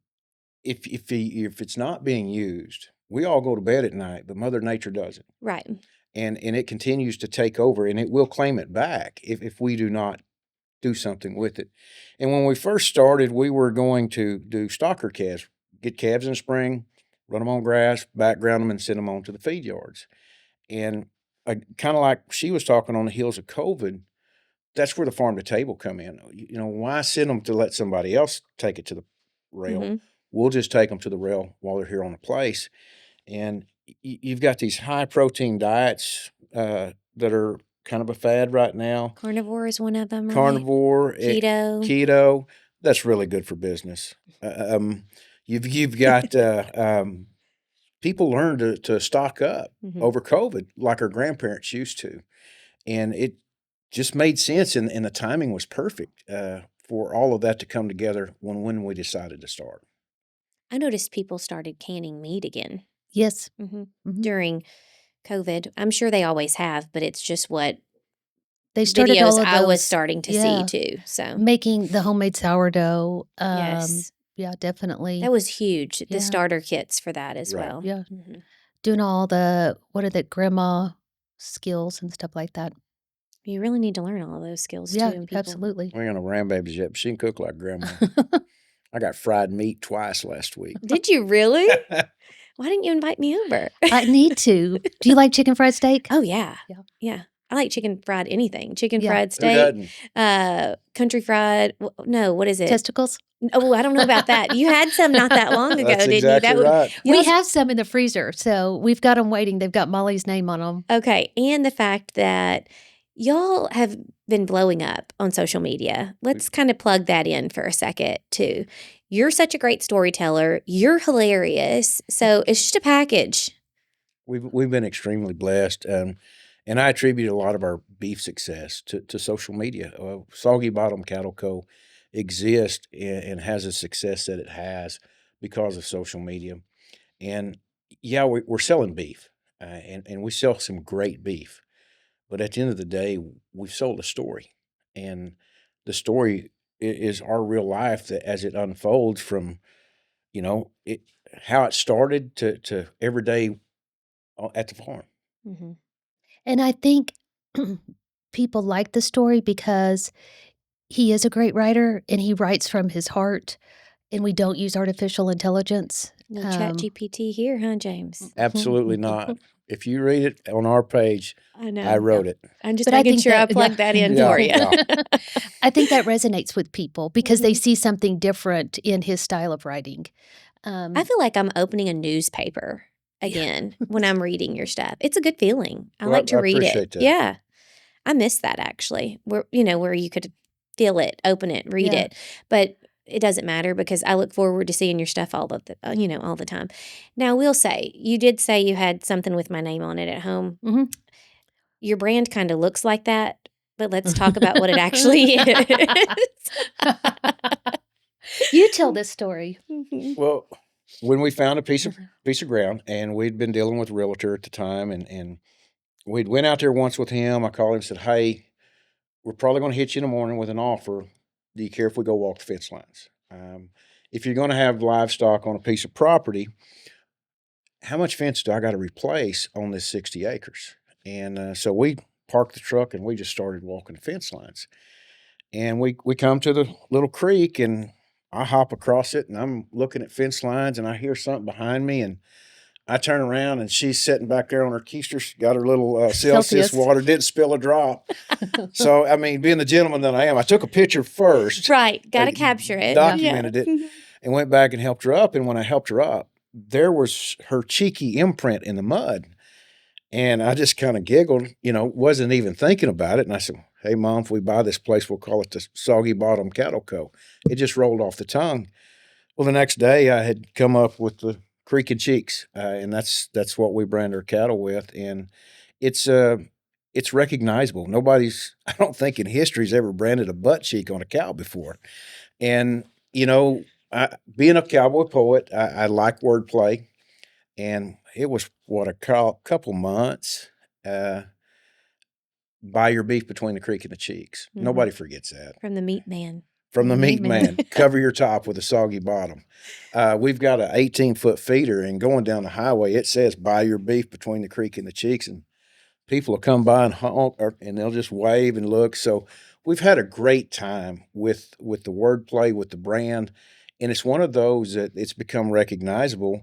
[SPEAKER 1] if it's not being used, we all go to bed at night, but Mother Nature doesn't,
[SPEAKER 2] Right.
[SPEAKER 1] and it continues to take over, and it will claim it back if we do not do something with it. And when we first started, we were going to do stocker calves, get calves in the spring, run them on grass, background them, and send them on to the feed yards. And kind of like she was talking on the heels of COVID, that's where the farm to table come in. Why send them to let somebody else take it to the rail?
[SPEAKER 2] Mhm.
[SPEAKER 1] We'll just take them to the rail while they're here on the place. And you've got these high protein diets that are kind of a fad right now.
[SPEAKER 2] Carnivore is one of them, right?
[SPEAKER 1] Carnivore, keto. That's really good for business. You've got people learn to stock up over COVID like our grandparents used to, and it just made sense, and the timing was perfect for all of that to come together when we decided to start.
[SPEAKER 2] I noticed people started canning meat again.
[SPEAKER 3] Yes.
[SPEAKER 2] During COVID. I'm sure they always have, but it's just what
[SPEAKER 3] They started
[SPEAKER 2] videos
[SPEAKER 3] all of
[SPEAKER 2] I was
[SPEAKER 3] those
[SPEAKER 2] starting to see too. So
[SPEAKER 3] making the homemade sourdough.
[SPEAKER 2] yes,
[SPEAKER 3] Yeah, definitely.
[SPEAKER 2] that was huge. The
[SPEAKER 3] Yeah.
[SPEAKER 2] starter kits for that as
[SPEAKER 1] Right.
[SPEAKER 2] well.
[SPEAKER 3] Yeah. Doing all the grandma skills and stuff like that.
[SPEAKER 2] You really need to learn all of those skills
[SPEAKER 3] Yeah,
[SPEAKER 2] too. And people,
[SPEAKER 3] absolutely.
[SPEAKER 1] We ain't got no grandbabies yet, but she can cook like grandma. I got fried meat twice last week.
[SPEAKER 2] Did you really? Why didn't you invite me over?
[SPEAKER 3] I need to. Do you like chicken fried steak?
[SPEAKER 2] Oh yeah.
[SPEAKER 3] Yeah.
[SPEAKER 2] Yeah. I like chicken fried anything. Chicken
[SPEAKER 3] Yeah.
[SPEAKER 2] fried
[SPEAKER 1] Who
[SPEAKER 2] steak,
[SPEAKER 1] doesn't?
[SPEAKER 2] country fried. No, what is it?
[SPEAKER 3] Testicles?
[SPEAKER 2] Oh, I don't know about that. You had some not that long ago,
[SPEAKER 1] That's
[SPEAKER 2] didn't
[SPEAKER 1] exactly
[SPEAKER 2] you?
[SPEAKER 1] right.
[SPEAKER 3] We have some in the freezer, so we've got them waiting. They've got Molly's name on them.
[SPEAKER 2] Okay, and the fact that y'all have been blowing up on social media. Let's kind of plug that in for a second, too. You're such a great storyteller. You're hilarious. So it's just a package.
[SPEAKER 1] We've been extremely blessed, and I attribute a lot of our beef success to social media. Soggy Bottom Cattle Co. exists and has the success that it has because of social media. And yeah, we're selling beef, and we sell some great beef. But at the end of the day, we've sold a story, and the story is our real life that as it unfolds from it how it started to every day at the farm.
[SPEAKER 3] And I think people like the story because he is a great writer and he writes from his heart, and we don't use artificial intelligence.
[SPEAKER 2] No chat GPT here, huh, James?
[SPEAKER 1] Absolutely not. If you read it on our page,
[SPEAKER 2] I know.
[SPEAKER 1] I wrote it.
[SPEAKER 2] I'm just
[SPEAKER 3] But I
[SPEAKER 2] making
[SPEAKER 3] think
[SPEAKER 2] sure I
[SPEAKER 3] that-
[SPEAKER 2] plug that in
[SPEAKER 1] Yeah,
[SPEAKER 2] for you.
[SPEAKER 1] yeah.
[SPEAKER 3] I think that resonates with people because they see something different in his style of writing.
[SPEAKER 2] I feel like I'm opening a newspaper again when I'm reading your stuff. It's a good feeling. I
[SPEAKER 1] Well,
[SPEAKER 2] like to
[SPEAKER 1] I
[SPEAKER 2] read
[SPEAKER 1] appreciate
[SPEAKER 2] it.
[SPEAKER 1] that.
[SPEAKER 2] Yeah. I miss that actually. Where you could feel it, open it, read
[SPEAKER 3] Yeah.
[SPEAKER 2] it. But it doesn't matter because I look forward to seeing your stuff all the time. Now, I will say, you did say you had something with my name on it at home.
[SPEAKER 3] Mhm.
[SPEAKER 2] Your brand kind of looks like that, but let's talk about what it actually is.
[SPEAKER 3] You tell this story.
[SPEAKER 1] Well, when we found a piece of ground, and we'd been dealing with a realtor at the time, and we'd went out there once with him. I called him and said, "Hey, we're probably going to hit you in the morning with an offer. Do you care if we go walk the fence lines? If you're going to have livestock on a piece of property, how much fence do I got to replace on this 60 acres?" And so we parked the truck and we just started walking the fence lines. And we come to the little creek, and I hop across it, and I'm looking at fence lines, and I hear something behind me, and I turn around, and she's sitting back there on her keister. She got her little Celsius
[SPEAKER 3] Celsius.
[SPEAKER 1] water, didn't spill a drop. So, I mean, being the gentleman that I am, I took a picture first,
[SPEAKER 2] Right. Got to capture it.
[SPEAKER 1] documented it, and went back and helped her up. And when I helped her up, there was her cheeky imprint in the mud. And I just kind of giggled, wasn't even thinking about it. And I said, "Hey, Mom, if we buy this place, we'll call it the Soggy Bottom Cattle Co." It just rolled off the tongue. Well, the next day I had come up with the Creek and Cheeks, and that's what we brand our cattle with, and it's uh it's recognizable. Nobody's, I don't think, in history's ever branded a butt cheek on a cow before. And you know, being a cowboy poet, I like wordplay, and it was what a couple months. Uh, buy your beef between the creek and the cheeks.
[SPEAKER 2] Mhm.
[SPEAKER 1] Nobody forgets that.
[SPEAKER 2] From the meat man.
[SPEAKER 1] From the meat
[SPEAKER 3] Amen.
[SPEAKER 1] man, cover your top with a soggy bottom. We've got an 18-foot feeder, and going down the highway, it says "Buy your beef between the creek and the cheeks," and people will come by and honk, and they'll just wave and look. So we've had a great time with the wordplay, with the brand, and it's one of those that it's become recognizable.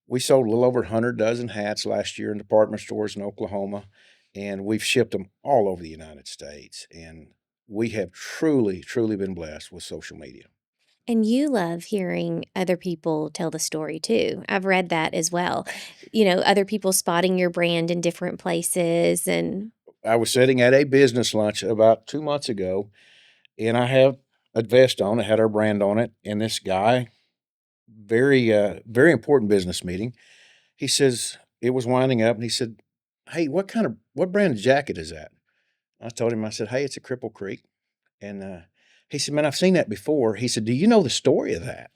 [SPEAKER 1] We sold a little over 100 dozen hats last year in department stores in Oklahoma, and we've shipped them all over the United States. And we have truly, truly been blessed with social media.
[SPEAKER 2] And you love hearing other people tell the story too. I've read that as well. Other people spotting your brand in different places and
[SPEAKER 1] I was sitting at a business lunch about 2 months ago, and I have a vest on. It had our brand on it, and this guy, very important business meeting. He says it was winding up, and he said, "Hey, what brand of jacket is that?" I told him, I said, "Hey, it's a Cripple Creek." And he said, "Man, I've seen that before." He said, "Do you know the story of that?"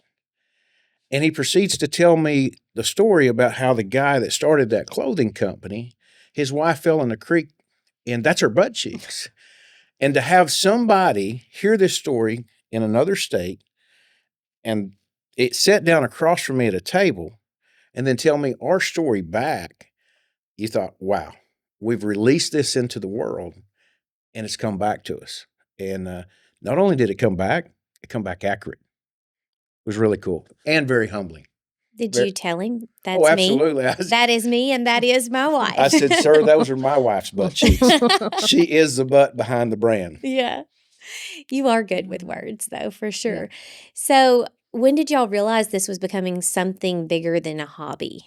[SPEAKER 1] And he proceeds to tell me the story about how the guy that started that clothing company, his wife fell in the creek, and that's her butt cheeks. And to have somebody hear this story in another state and it sat down across from me at a table and then tell me our story back, you thought, wow, we've released this into the world and it's come back to us. And not only did it come back accurate. It was really cool and very humbling.
[SPEAKER 2] did
[SPEAKER 1] Very,
[SPEAKER 2] you tell him
[SPEAKER 1] oh,
[SPEAKER 2] that's me?
[SPEAKER 1] absolutely.
[SPEAKER 2] That is me and that is my
[SPEAKER 1] I
[SPEAKER 2] wife.
[SPEAKER 1] said, "Sir, those are my wife's butt cheeks. She is the butt behind the brand."
[SPEAKER 2] Yeah. You are good with words though, for
[SPEAKER 3] Yeah.
[SPEAKER 2] sure. So, when did y'all realize this was becoming something bigger than a hobby?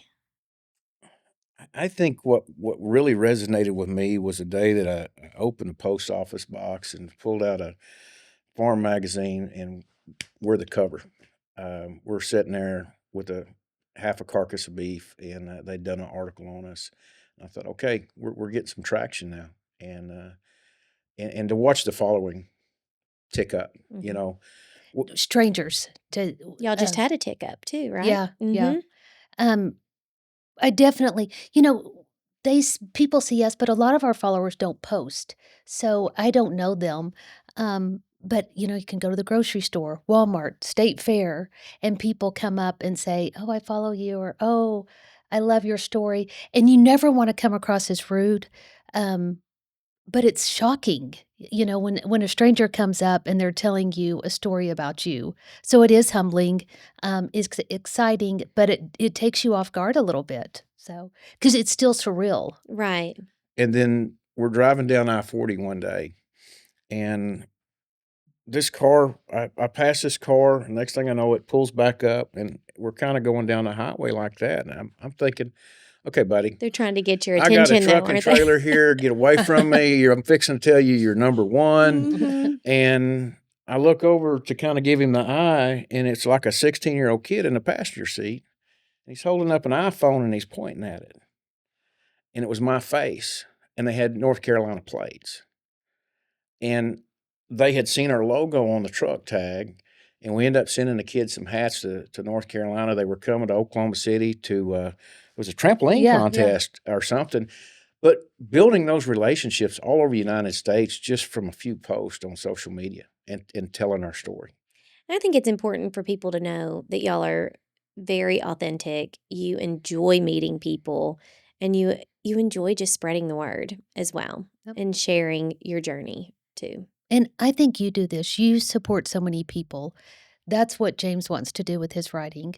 [SPEAKER 1] I think what really resonated with me was the day that I opened the post office box and pulled out a farm magazine, and we're the cover. We're sitting there with a half a carcass of beef, and they'd done an article on us. And I thought, okay, we're getting some traction now, and and to watch the following tick up, you
[SPEAKER 2] Mhm.
[SPEAKER 1] know,
[SPEAKER 3] Strangers to
[SPEAKER 2] Y'all just had a tick up too, right?
[SPEAKER 3] yeah, yeah.
[SPEAKER 2] Mhm.
[SPEAKER 3] Um, I definitely people see us, but a lot of our followers don't post, so I don't know them. But, you can go to the grocery store, Walmart, State Fair, and people come up and say, "Oh, I follow you," or, "Oh, I love your story," and you never wanna come across as rude, um, but it's shocking, when a stranger comes up and they're telling you a story about you. So it is humbling, it's exciting, but it takes you off guard a little bit, so because it's still surreal.
[SPEAKER 2] Right.
[SPEAKER 1] and then we're driving down I-40 one day, and this car, I pass this car, and next thing I know, it pulls back up, and we're kinda going down the highway like that, and I'm thinking, "Okay, buddy,
[SPEAKER 2] They're trying to get your
[SPEAKER 1] I got a
[SPEAKER 2] attention though,
[SPEAKER 1] truck and
[SPEAKER 2] aren't they?
[SPEAKER 1] trailer here, get away from me, I'm fixing to tell you you're number 1,"
[SPEAKER 2] Mhm.
[SPEAKER 1] and I look over to kinda give him the eye, and it's like a 16-year-old kid in the passenger seat, and he's holding up an iPhone, and he's pointing at it, and it was my face, and they had North Carolina plates. And they had seen our logo on the truck tag, and we ended up sending the kids some hats to North Carolina. They were coming to Oklahoma City to it was a trampoline
[SPEAKER 3] Yeah, yeah.
[SPEAKER 1] contest or something. But building those relationships all over the United States just from a few posts on social media and telling our story.
[SPEAKER 2] I think it's important for people to know that y'all are very authentic. You enjoy meeting people and you enjoy just spreading the word as well
[SPEAKER 3] Yep.
[SPEAKER 2] and sharing your journey too.
[SPEAKER 3] And I think you do this. You support so many people. That's what James wants to do with his writing.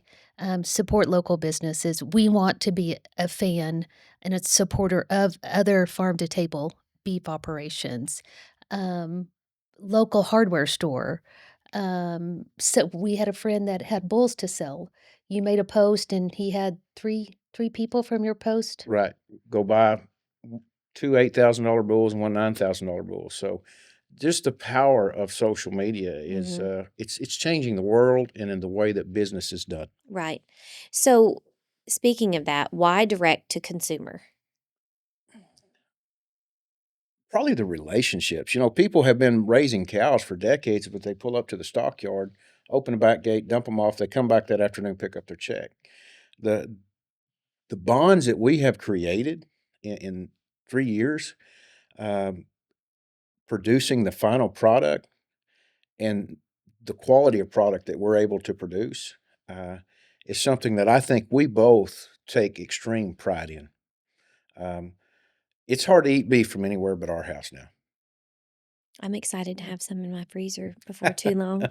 [SPEAKER 3] Support local businesses. We want to be a fan and a supporter of other farm to table beef operations, um, local hardware store. So we had a friend that had bulls to sell. You made a post, and he had three people from your post.
[SPEAKER 1] Right. Go by. two $8,000 bulls and one $9,000 bull. So just the power of social media is it's changing the world and in the way that business is done.
[SPEAKER 2] Right. So, speaking of that, why direct to consumer?
[SPEAKER 1] Probably the relationships. People have been raising cows for decades, but they pull up to the stockyard, open the back gate, dump them off. They come back that afternoon, pick up their check. The the bonds that we have created in 3 years, um, producing the final product and the quality of product that we're able to produce uh, is something that I think we both take extreme pride in. Um, it's hard to eat beef from anywhere but our house now.
[SPEAKER 2] I'm excited to have some in my freezer before too long.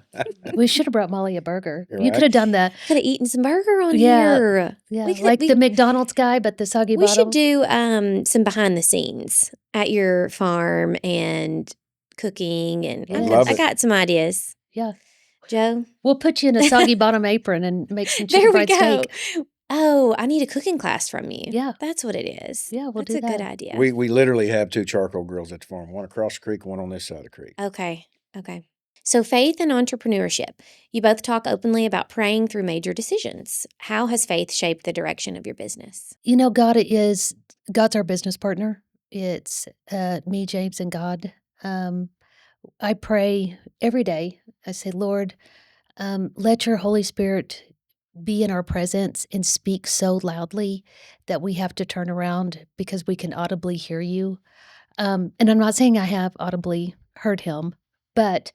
[SPEAKER 3] We should have brought Molly a burger.
[SPEAKER 1] You're
[SPEAKER 3] You could
[SPEAKER 1] right.
[SPEAKER 3] have done the
[SPEAKER 2] Could have eaten some burger on
[SPEAKER 3] Yeah,
[SPEAKER 2] here.
[SPEAKER 3] yeah,
[SPEAKER 2] We could
[SPEAKER 3] like the McDonald's guy, but the Soggy
[SPEAKER 2] we should
[SPEAKER 3] Bottom.
[SPEAKER 2] do some behind the scenes at your farm and cooking, and
[SPEAKER 3] Yes.
[SPEAKER 1] Love
[SPEAKER 2] I
[SPEAKER 1] it.
[SPEAKER 2] got some ideas.
[SPEAKER 3] Yeah.
[SPEAKER 2] Joe,
[SPEAKER 3] We'll put you in a Soggy Bottom apron and make some
[SPEAKER 2] there
[SPEAKER 3] chicken
[SPEAKER 2] we
[SPEAKER 3] fried
[SPEAKER 2] go.
[SPEAKER 3] steak.
[SPEAKER 2] Oh, I need a cooking class from you.
[SPEAKER 3] Yeah.
[SPEAKER 2] That's what it is.
[SPEAKER 3] Yeah, we'll
[SPEAKER 2] That's
[SPEAKER 3] do
[SPEAKER 2] a good
[SPEAKER 3] that.
[SPEAKER 2] idea.
[SPEAKER 1] We literally have two charcoal grills at the farm, one across the creek, one on this side of the creek.
[SPEAKER 2] Okay. So, faith and entrepreneurship. You both talk openly about praying through major decisions. How has faith shaped the direction of your business?
[SPEAKER 3] God's our business partner. It's me, James, and God. I pray every day. I say, Lord, let your Holy Spirit be in our presence and speak so loudly that we have to turn around because we can audibly hear you. And I'm not saying I have audibly heard him, but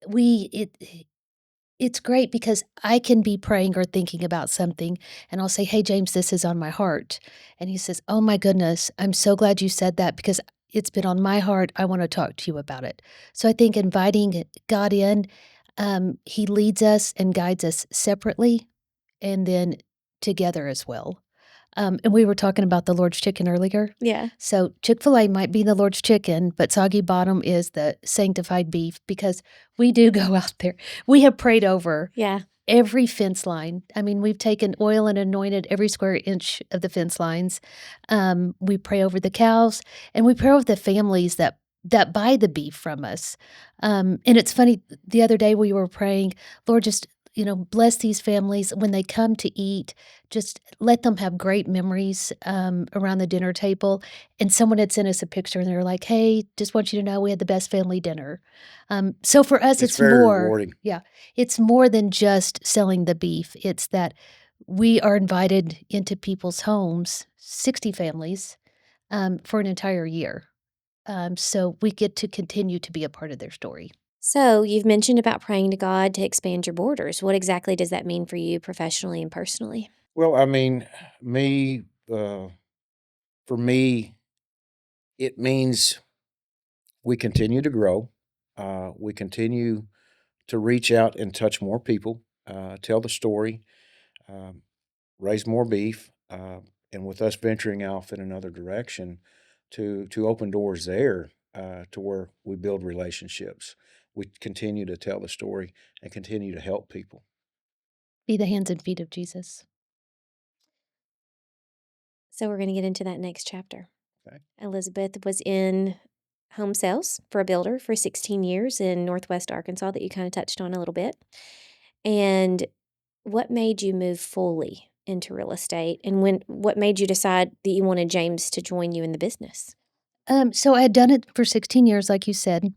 [SPEAKER 3] we it it's great because I can be praying or thinking about something, and I'll say, "Hey, James, this is on my heart." And he says, "Oh my goodness, I'm so glad you said that because it's been on my heart. I want to talk to you about it." So I think inviting God in, he leads us and guides us separately and then together as well. And we were talking about the Lord's chicken earlier.
[SPEAKER 2] Yeah.
[SPEAKER 3] So Chick-fil-A might be the Lord's chicken, but Soggy Bottom is the sanctified beef because we do go out there. We have prayed over
[SPEAKER 2] Yeah.
[SPEAKER 3] every fence line. I mean, we've taken oil and anointed every square inch of the fence lines. We pray over the cows, and we pray over the families that buy the beef from us. And it's funny, the other day we were praying, Lord, just bless these families when they come to eat. Just let them have great memories around the dinner table. And someone had sent us a picture, and they were like, "Hey, just want you to know we had the best family dinner." So for us,
[SPEAKER 1] It's
[SPEAKER 3] it's
[SPEAKER 1] very
[SPEAKER 3] more.
[SPEAKER 1] rewarding.
[SPEAKER 3] Yeah, it's more than just selling the beef. It's that we are invited into people's homes, 60 families, for an entire year. So we get to continue to be a part of their story.
[SPEAKER 2] So, you've mentioned about praying to God to expand your borders. What exactly does that mean for you professionally and personally?
[SPEAKER 1] Well, I mean, me, for me, it means we continue to grow. We continue to reach out and touch more people, tell the story, um, raise more beef, and with us venturing off in another direction, to open doors there to where we build relationships. We continue to tell the story and continue to help people.
[SPEAKER 3] Be the hands and feet of Jesus.
[SPEAKER 2] So, we're going to get into that next chapter.
[SPEAKER 1] Okay.
[SPEAKER 2] Elizabeth was in home sales for a builder for 16 years in Northwest Arkansas, that you kind of touched on a little bit. And what made you move fully into real estate? And what made you decide that you wanted James to join you in the business?
[SPEAKER 3] So I had done it for 16 years, like you said,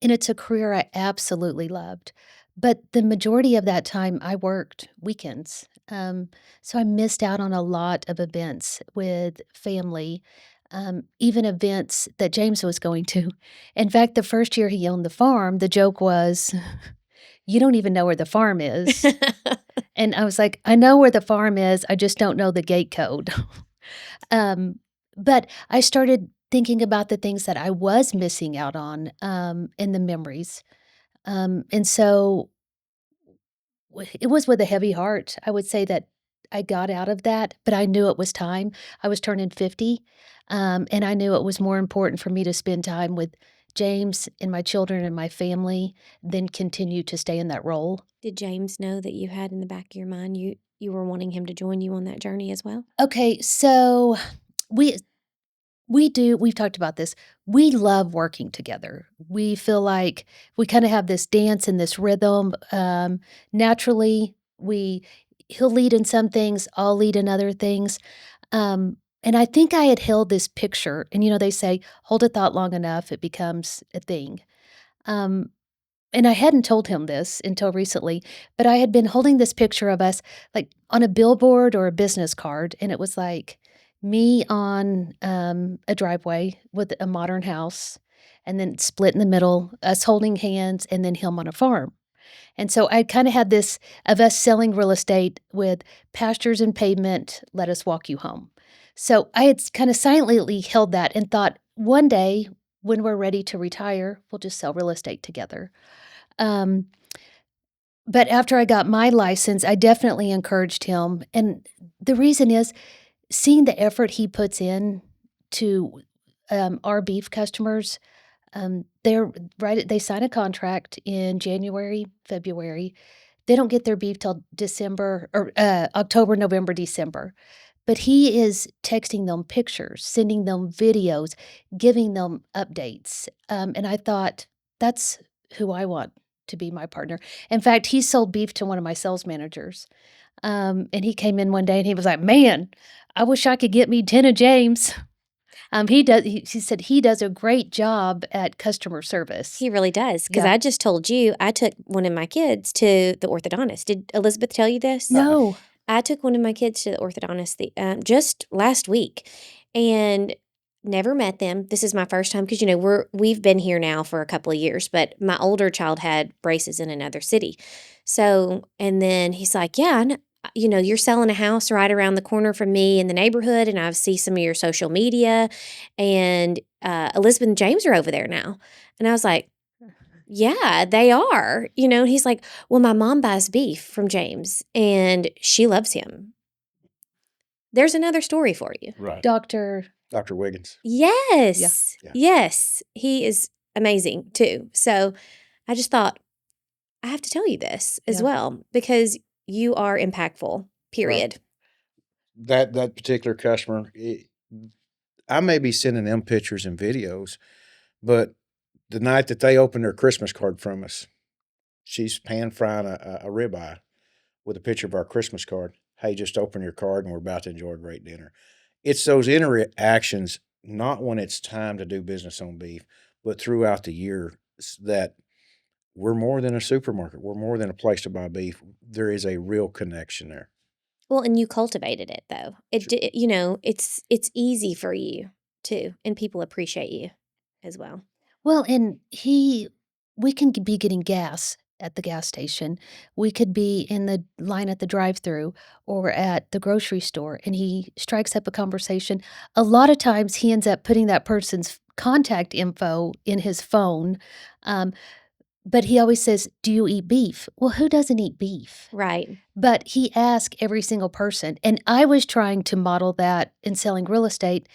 [SPEAKER 3] and it's a career I absolutely loved. But the majority of that time, I worked weekends. So I missed out on a lot of events with family, even events that James was going to. In fact, the first year he owned the farm, the joke was, "You don't even know where the farm is." And I was like, "I know where the farm is. I just don't know the gate code." Um, but I started thinking about the things that I was missing out on, and the memories. And so it was with a heavy heart. I would say that I got out of that, but I knew it was time. I was turning 50, and I knew it was more important for me to spend time with James and my children and my family than continue to stay in that role.
[SPEAKER 2] Did James know that you had in the back of your mind you were wanting him to join you on that journey as well?
[SPEAKER 3] Okay, so we We do. We've talked about this. We love working together. We feel like we kinda have this dance and this rhythm. Naturally, he'll lead in some things, I'll lead in other things. And I think I had held this picture, and, they say, "Hold a thought long enough, it becomes a thing." Um, and I hadn't told him this until recently, but I had been holding this picture of us, like, on a billboard or a business card, and it was, like, me on, a driveway with a modern house, and then split in the middle, us holding hands, and then him on a farm. And so I kinda had this of us selling real estate with pastures and pavement, "Let us walk you home." So I had kinda silently held that and thought, "One day, when we're ready to retire, we'll just sell real estate together." Um, but after I got my license, I definitely encouraged him, and the reason is seeing the effort he puts in to, our beef customers. They're right, they sign a contract in January, February. They don't get their beef till December or, October, November, December. But he is texting them pictures, sending them videos, giving them updates, and I thought, "That's who I want to be my partner." In fact, he sold beef to one of my sales managers, and he came in one day and he was like, "Man, I wish I could get me 10 of James." He said he does a great job at customer service.
[SPEAKER 2] He really does, because
[SPEAKER 3] Yeah.
[SPEAKER 2] I just told you I took one of my kids to the orthodontist. Did Elizabeth tell you this?
[SPEAKER 3] No.
[SPEAKER 2] I took one of my kids to the orthodontist just last week, and never met them. This is my first time because we've been here now for a couple of years, but my older child had braces in another city. So, and then he's like, "Yeah, you're selling a house right around the corner from me in the neighborhood, and I see some of your social media, and Elizabeth and James are over there now." And I was like, "Yeah, they are." He's like, "Well, my mom buys beef from James and she loves him." There's another story for you.
[SPEAKER 1] Right.
[SPEAKER 3] Doctor
[SPEAKER 1] Dr. Wiggins.
[SPEAKER 3] Yeah.
[SPEAKER 2] Yes.
[SPEAKER 1] Yeah.
[SPEAKER 2] Yes. He is amazing too. So I just thought, I have to tell you this as
[SPEAKER 3] Yeah.
[SPEAKER 2] well because you are impactful, period.
[SPEAKER 1] That particular customer, I may be sending them pictures and videos, but the night that they open their Christmas card from us, she's pan frying a ribeye with a picture of our Christmas card. Hey, just open your card and we're about to enjoy a great dinner. It's those interactions, not when it's time to do business on beef, but throughout the year that we're more than a supermarket. We're more than a place to buy beef. There is a real connection there.
[SPEAKER 2] Well, and you cultivated it though. It's easy for you too, and people appreciate you as well.
[SPEAKER 3] Well, and we can be getting gas at the gas station. We could be in the line at the drive-through or at the grocery store, and he strikes up a conversation. A lot of times, he ends up putting that person's contact info in his phone, um, but he always says, "Do you eat beef?" Well, who doesn't eat beef?
[SPEAKER 2] Right.
[SPEAKER 3] But he asked every single person, and I was trying to model that in selling real estate,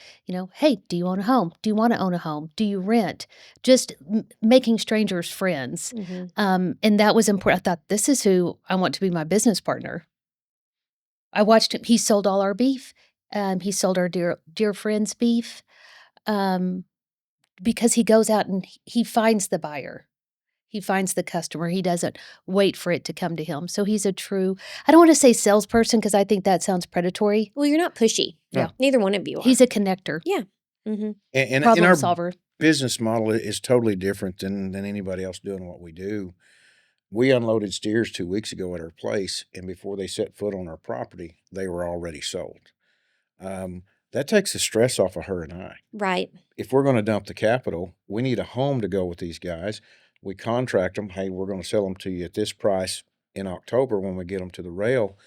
[SPEAKER 3] "Hey, do you own a home? Do you wanna own a home? Do you rent?" Just making strangers friends,
[SPEAKER 2] Mhm.
[SPEAKER 3] and that was important. I thought, "This is who I want to be my business partner." I watched him he sold all our beef, he sold our dear friend's beef, um, because he goes out and he finds the buyer. He finds the customer, he doesn't wait for it to come to him, so he's a true I don't wanna say salesperson because I think that sounds predatory.
[SPEAKER 2] Well, you're not pushy.
[SPEAKER 3] Yeah.
[SPEAKER 1] No.
[SPEAKER 2] Neither one of you are.
[SPEAKER 3] He's a connector,
[SPEAKER 2] Yeah. Mhm.
[SPEAKER 1] And
[SPEAKER 3] problem
[SPEAKER 1] our
[SPEAKER 3] solver.
[SPEAKER 1] business model is totally different than anybody else doing what we do. We unloaded steers 2 weeks ago at our place, and before they set foot on our property, they were already sold. Um, that takes the stress off of her and I.
[SPEAKER 2] Right.
[SPEAKER 1] If we're going to dump the capital, we need a home to go with these guys. We contract them. Hey, we're going to sell them to you at this price in October when we get them to the rail.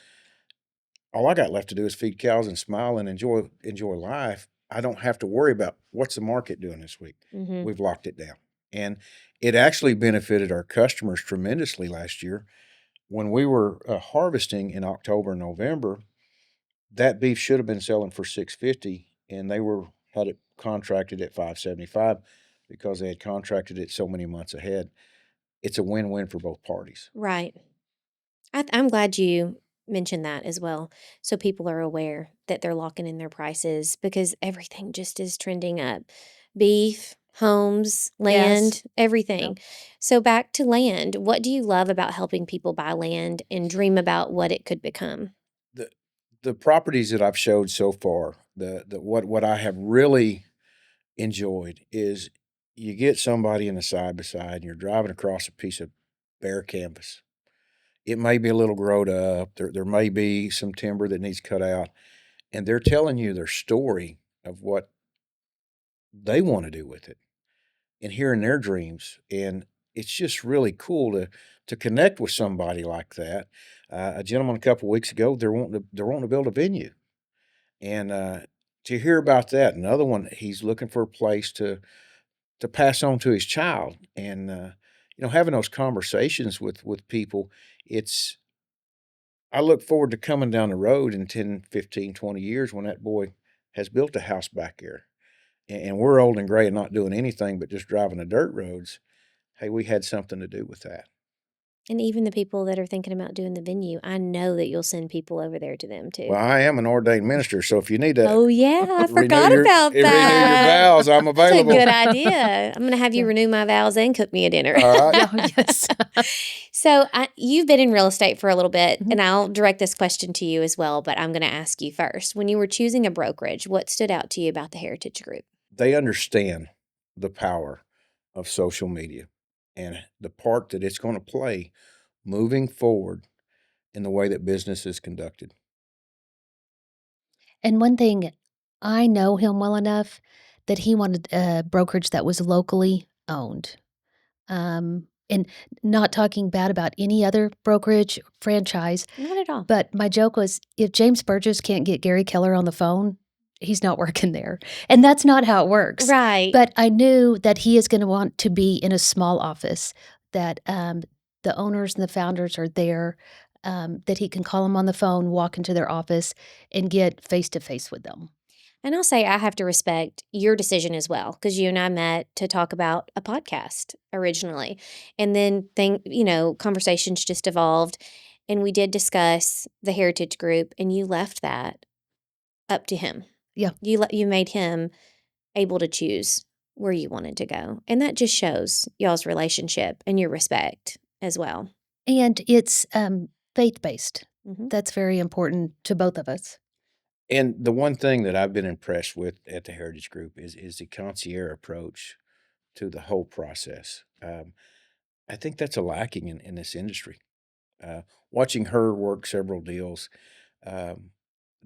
[SPEAKER 1] All I got left to do is feed cows and smile and enjoy life. I don't have to worry about what's the market doing this week.
[SPEAKER 2] Mhm.
[SPEAKER 1] We've locked it down. And it actually benefited our customers tremendously last year. When we were harvesting in October and November, that beef should have been selling for 650 and they were had it contracted at 575 because they had contracted it so many months ahead. It's a win-win for both parties.
[SPEAKER 2] Right. I'm glad you mention that as well, so people are aware that they're locking in their prices because everything just is trending up. Beef, homes,
[SPEAKER 3] Yes.
[SPEAKER 2] land,
[SPEAKER 3] Yep.
[SPEAKER 2] everything. So back to land, what do you love about helping people buy land and dream about what it could become?
[SPEAKER 1] The the properties that I've showed so far, the what I have really enjoyed is you get somebody in a side by side and you're driving across a piece of bare canvas. It may be a little growed up, there may be some timber that needs cut out, and they're telling you their story of what they wanna do with it and hearing their dreams, and it's just really cool to connect with somebody like that. A gentleman a couple weeks ago, they're wanting to build a venue, and, to hear about that, another one, he's looking for a place to pass on to his child, and, having those conversations with people, it's I look forward to coming down the road in 10, 15, 20 years when that boy has built a house back there, and we're old and gray and not doing anything but just driving the dirt roads. Hey, we had something to do with that.
[SPEAKER 2] And even the people that are thinking about doing the venue, I know that you'll send people over there to them
[SPEAKER 1] Well,
[SPEAKER 2] too.
[SPEAKER 1] I am an ordained minister, so if you need to
[SPEAKER 2] Oh, yeah, I
[SPEAKER 1] renew
[SPEAKER 2] forgot
[SPEAKER 1] your
[SPEAKER 2] about
[SPEAKER 1] renew your
[SPEAKER 2] that.
[SPEAKER 1] vows, I'm
[SPEAKER 2] That's a
[SPEAKER 1] available.
[SPEAKER 2] good idea. I'm gonna have you
[SPEAKER 3] Yeah.
[SPEAKER 2] renew my vows and cook me a dinner.
[SPEAKER 1] Alright.
[SPEAKER 3] Yeah, yes.
[SPEAKER 2] So, you've been in real estate for a little bit,
[SPEAKER 3] Mhm.
[SPEAKER 2] and I'll direct this question to you as well, but I'm gonna ask you first. When you were choosing a brokerage, what stood out to you about the Heritage Group?
[SPEAKER 1] They understand the power of social media and the part that it's gonna play moving forward in the way that business is conducted.
[SPEAKER 3] And one thing, I know him well enough that he wanted a brokerage that was locally owned. And not talking bad about any other brokerage franchise,
[SPEAKER 2] Not at all.
[SPEAKER 3] but my joke was if James Burgess can't get Gary Keller on the phone, he's not working there. And that's not how it works.
[SPEAKER 2] Right.
[SPEAKER 3] But I knew that he is going to want to be in a small office, that the owners and the founders are there, that he can call them on the phone, walk into their office, and get face to face with them.
[SPEAKER 2] And I'll say I have to respect your decision as well because you and I met to talk about a podcast originally. And then conversations just evolved and we did discuss the Heritage Group and you left that up to him.
[SPEAKER 3] Yeah.
[SPEAKER 2] You made him able to choose where you wanted to go. And that just shows y'all's relationship and your respect as well.
[SPEAKER 3] And it's faith based.
[SPEAKER 2] Mhm.
[SPEAKER 3] That's very important to both of us.
[SPEAKER 1] And the one thing that I've been impressed with at the Heritage Group is the concierge approach to the whole process. I think that's a lacking in this industry. Uh, Watching her work several deals, um,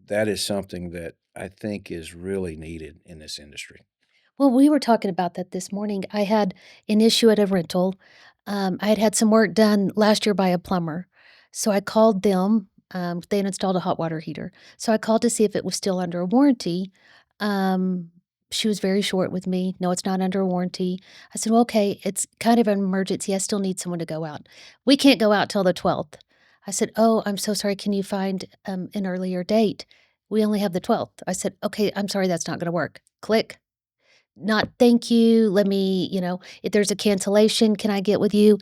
[SPEAKER 1] that is something that I think is really needed in this industry.
[SPEAKER 3] Well, we were talking about that this morning. I had an issue at a rental. I had had some work done last year by a plumber. So I called them. They had installed a hot water heater. So I called to see if it was still under a warranty. Um, she was very short with me. No, it's not under a warranty. I said, well, okay, it's kind of an emergency. I still need someone to go out. We can't go out till the 12th. I said, oh, I'm so sorry. Can you find an earlier date? We only have the 12th. I said, okay, I'm sorry, that's not going to work. Click. Not, "Thank you, let me," "If there's a cancellation, can I get with you?"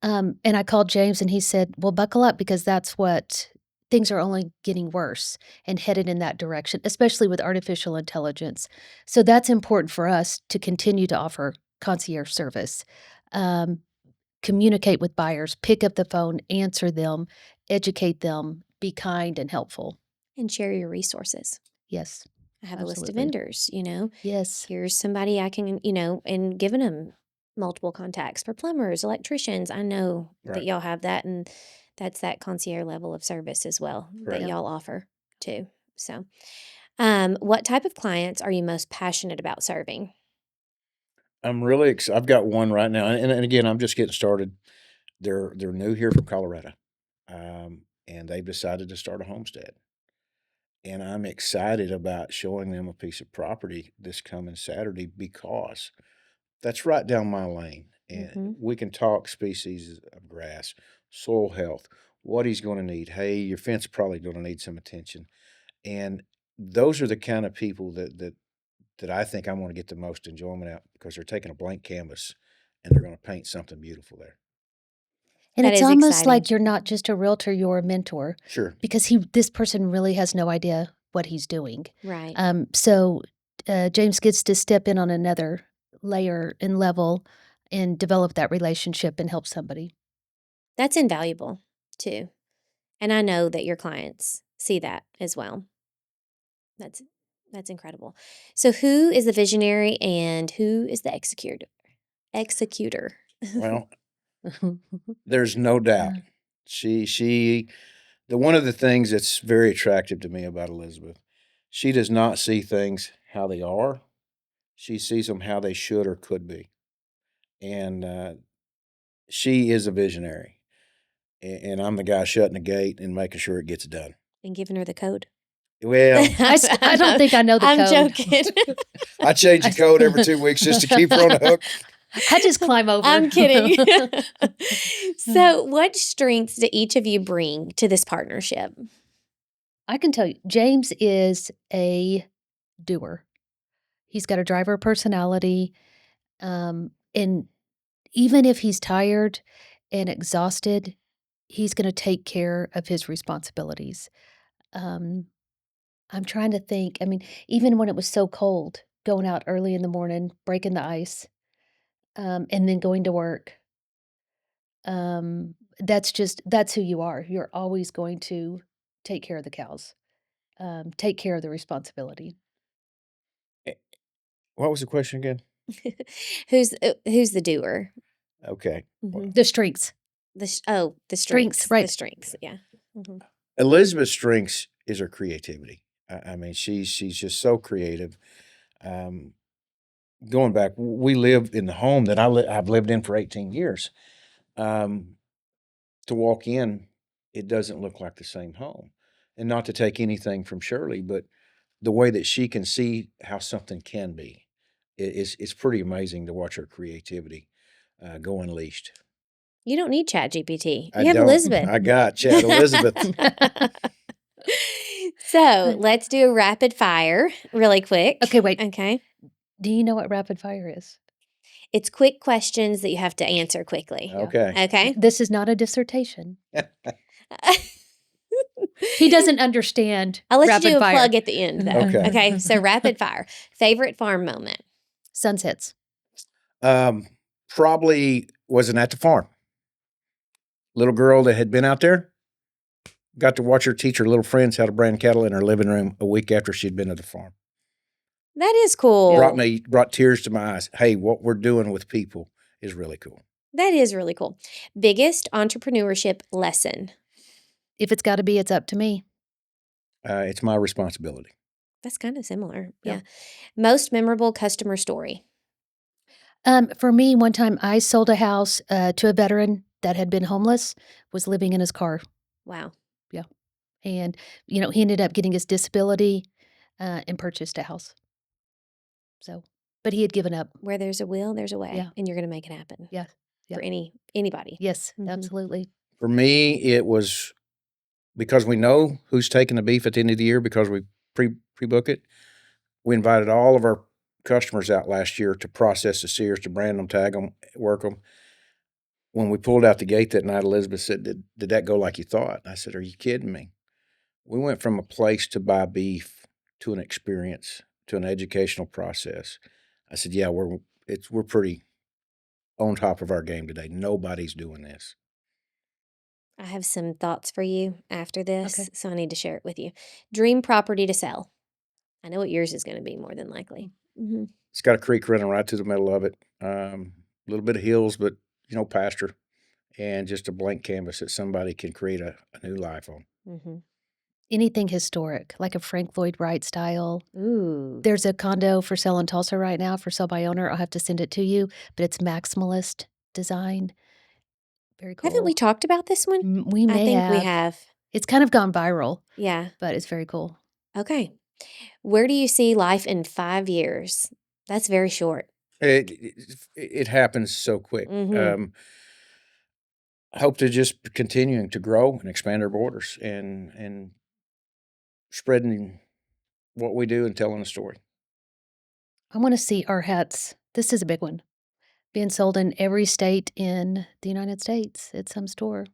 [SPEAKER 3] And I called James and he said, "Well, buckle up because that's what things are only getting worse and headed in that direction, especially with artificial intelligence." So that's important for us to continue to offer concierge service. Um, Communicate with buyers, pick up the phone, answer them, educate them, be kind and helpful.
[SPEAKER 2] And share your resources.
[SPEAKER 3] Yes,
[SPEAKER 2] I have a list of
[SPEAKER 3] absolutely.
[SPEAKER 2] vendors.
[SPEAKER 3] Yes,
[SPEAKER 2] Here's somebody I can, and giving them multiple contacts for plumbers, electricians. I know that
[SPEAKER 1] Right.
[SPEAKER 2] y'all have that, and that's that concierge level of service as well that
[SPEAKER 1] Correct.
[SPEAKER 3] yep.
[SPEAKER 2] y'all offer too. So, what type of clients are you most passionate about serving?
[SPEAKER 1] I'm really I've got one right now, and again, I'm just getting started. They're new here from Colorado, and they've decided to start a homestead, and I'm excited about showing them a piece of property this coming Saturday because that's right down my lane, and
[SPEAKER 2] Mm-hmm.
[SPEAKER 1] we can talk species of grass, soil health, what he's gonna need. Hey, your fence probably gonna need some attention, and those are the kind of people that I think I'm gonna get the most enjoyment out because they're taking a blank canvas and they're gonna paint something beautiful there.
[SPEAKER 3] And
[SPEAKER 2] That
[SPEAKER 3] it's
[SPEAKER 2] is
[SPEAKER 3] almost
[SPEAKER 2] exciting.
[SPEAKER 3] like you're not just a realtor, you're a mentor
[SPEAKER 1] Sure.
[SPEAKER 3] because this person really has no idea what he's doing.
[SPEAKER 2] Right.
[SPEAKER 3] So James gets to step in on another layer and level and develop that relationship and help somebody.
[SPEAKER 2] That's invaluable too. And I know that your clients see that as well. That's that's incredible. So who is the visionary and who is the executor? Executor.
[SPEAKER 1] Well, there's no doubt. She one of the things that's very attractive to me about Elizabeth, she does not see things how they are. She sees them how they should or could be. And she is a visionary. And I'm the guy shutting the gate and making sure it gets done.
[SPEAKER 2] And giving her the code.
[SPEAKER 1] Well,
[SPEAKER 3] I don't think I know the
[SPEAKER 2] I'm
[SPEAKER 3] code.
[SPEAKER 2] joking.
[SPEAKER 1] I change the code every 2 weeks just to keep her on the hook.
[SPEAKER 3] I just climb over.
[SPEAKER 2] I'm kidding. So, what strengths do each of you bring to this partnership?
[SPEAKER 3] I can tell you, James is a doer. He's got a driver personality. And even if he's tired and exhausted, he's going to take care of his responsibilities. Um, I'm trying to think. I mean, even when it was so cold, going out early in the morning, breaking the ice, and then going to work. That's who you are. You're always going to take care of the cows, take care of the responsibility.
[SPEAKER 1] Eh, What was the question again?
[SPEAKER 2] Who's the doer?
[SPEAKER 1] Okay. Well,
[SPEAKER 2] Mhm.
[SPEAKER 3] The strengths.
[SPEAKER 2] The
[SPEAKER 3] Strengths,
[SPEAKER 2] strengths.
[SPEAKER 3] right.
[SPEAKER 2] The strengths. Yeah. Mhm.
[SPEAKER 1] Elizabeth's strengths is her creativity. I mean, she's just so creative. Um, Going back, we live in the home that I've lived in for 18 years. Um, to walk in, it doesn't look like the same home. And not to take anything from Shirley, but the way that she can see how something can be, it's pretty amazing to watch her creativity go unleashed.
[SPEAKER 2] You don't need Chat GPT.
[SPEAKER 1] I
[SPEAKER 2] You have
[SPEAKER 1] don't.
[SPEAKER 2] Elizabeth.
[SPEAKER 1] I got Chad Elizabeth.
[SPEAKER 2] So let's do a rapid fire really quick.
[SPEAKER 3] Okay, wait.
[SPEAKER 2] Okay.
[SPEAKER 3] Do you know what rapid fire is?
[SPEAKER 2] It's quick questions that you have to answer quickly.
[SPEAKER 1] Okay.
[SPEAKER 2] Okay.
[SPEAKER 3] This is not a dissertation. He doesn't understand
[SPEAKER 2] I'll let
[SPEAKER 3] rapid
[SPEAKER 2] you do a
[SPEAKER 3] fire.
[SPEAKER 2] plug at the end, though.
[SPEAKER 1] Okay.
[SPEAKER 2] Okay. So rapid fire. Favorite farm moment.
[SPEAKER 3] Sunsets.
[SPEAKER 1] Probably wasn't at the farm. Little girl that had been out there got to watch her teach her little friends how to brand cattle in her living room a week after she'd been at the farm.
[SPEAKER 2] That is cool.
[SPEAKER 1] Brought tears to my eyes. Hey, what we're doing with people is really cool.
[SPEAKER 2] That is really cool. Biggest entrepreneurship lesson.
[SPEAKER 3] If it's got to be, it's up to me.
[SPEAKER 1] It's my responsibility.
[SPEAKER 2] That's kind of similar.
[SPEAKER 3] Yeah.
[SPEAKER 2] Yeah. Most memorable customer story.
[SPEAKER 3] For me, one time I sold a house to a veteran that had been homeless, was living in his car.
[SPEAKER 2] Wow.
[SPEAKER 3] And, he ended up getting his disability and purchased a house. So, but he had given up.
[SPEAKER 2] Where there's a will, there's a way.
[SPEAKER 3] Yeah.
[SPEAKER 2] And you're going to make it happen.
[SPEAKER 3] Yeah. Yeah.
[SPEAKER 2] For anybody.
[SPEAKER 3] Yes,
[SPEAKER 2] Mhm.
[SPEAKER 3] absolutely.
[SPEAKER 1] For me, it was because we know who's taking the beef at the end of the year because we pre-book it. We invited all of our customers out last year to process the sears, to brand them, tag them, work them. When we pulled out the gate that night, Elizabeth said, did that go like you thought? I said, are you kidding me? We went from a place to buy beef to an experience, to an educational process. I said, yeah, we're pretty on top of our game today. Nobody's doing this.
[SPEAKER 2] I have some thoughts for you after this,
[SPEAKER 3] Okay.
[SPEAKER 2] so I need to share it with you. Dream property to sell. I know what yours is going to be more than likely. Mm-hmm.
[SPEAKER 1] It's got a creek running right through the middle of it. A little bit of hills, but pasture, and just a blank canvas that somebody can create a new life on.
[SPEAKER 2] Mm-hmm.
[SPEAKER 3] Anything historic, like a Frank Lloyd Wright style.
[SPEAKER 2] Ooh.
[SPEAKER 3] There's a condo for sale in Tulsa right now for sale by owner. I'll have to send it to you, but it's maximalist design. Very cool.
[SPEAKER 2] Haven't we talked about this one?
[SPEAKER 3] We may
[SPEAKER 2] I think
[SPEAKER 3] have.
[SPEAKER 2] we have.
[SPEAKER 3] It's kind of gone viral,
[SPEAKER 2] Yeah.
[SPEAKER 3] but it's very cool.
[SPEAKER 2] Okay. Where do you see life in 5 years? That's very short.
[SPEAKER 1] It happens so quick.
[SPEAKER 2] Mhm.
[SPEAKER 1] I hope to just continuing to grow and expand our borders and spreading what we do and telling a story.
[SPEAKER 3] I want to see our hats. This is a big one. being sold in every state in the United States at some store.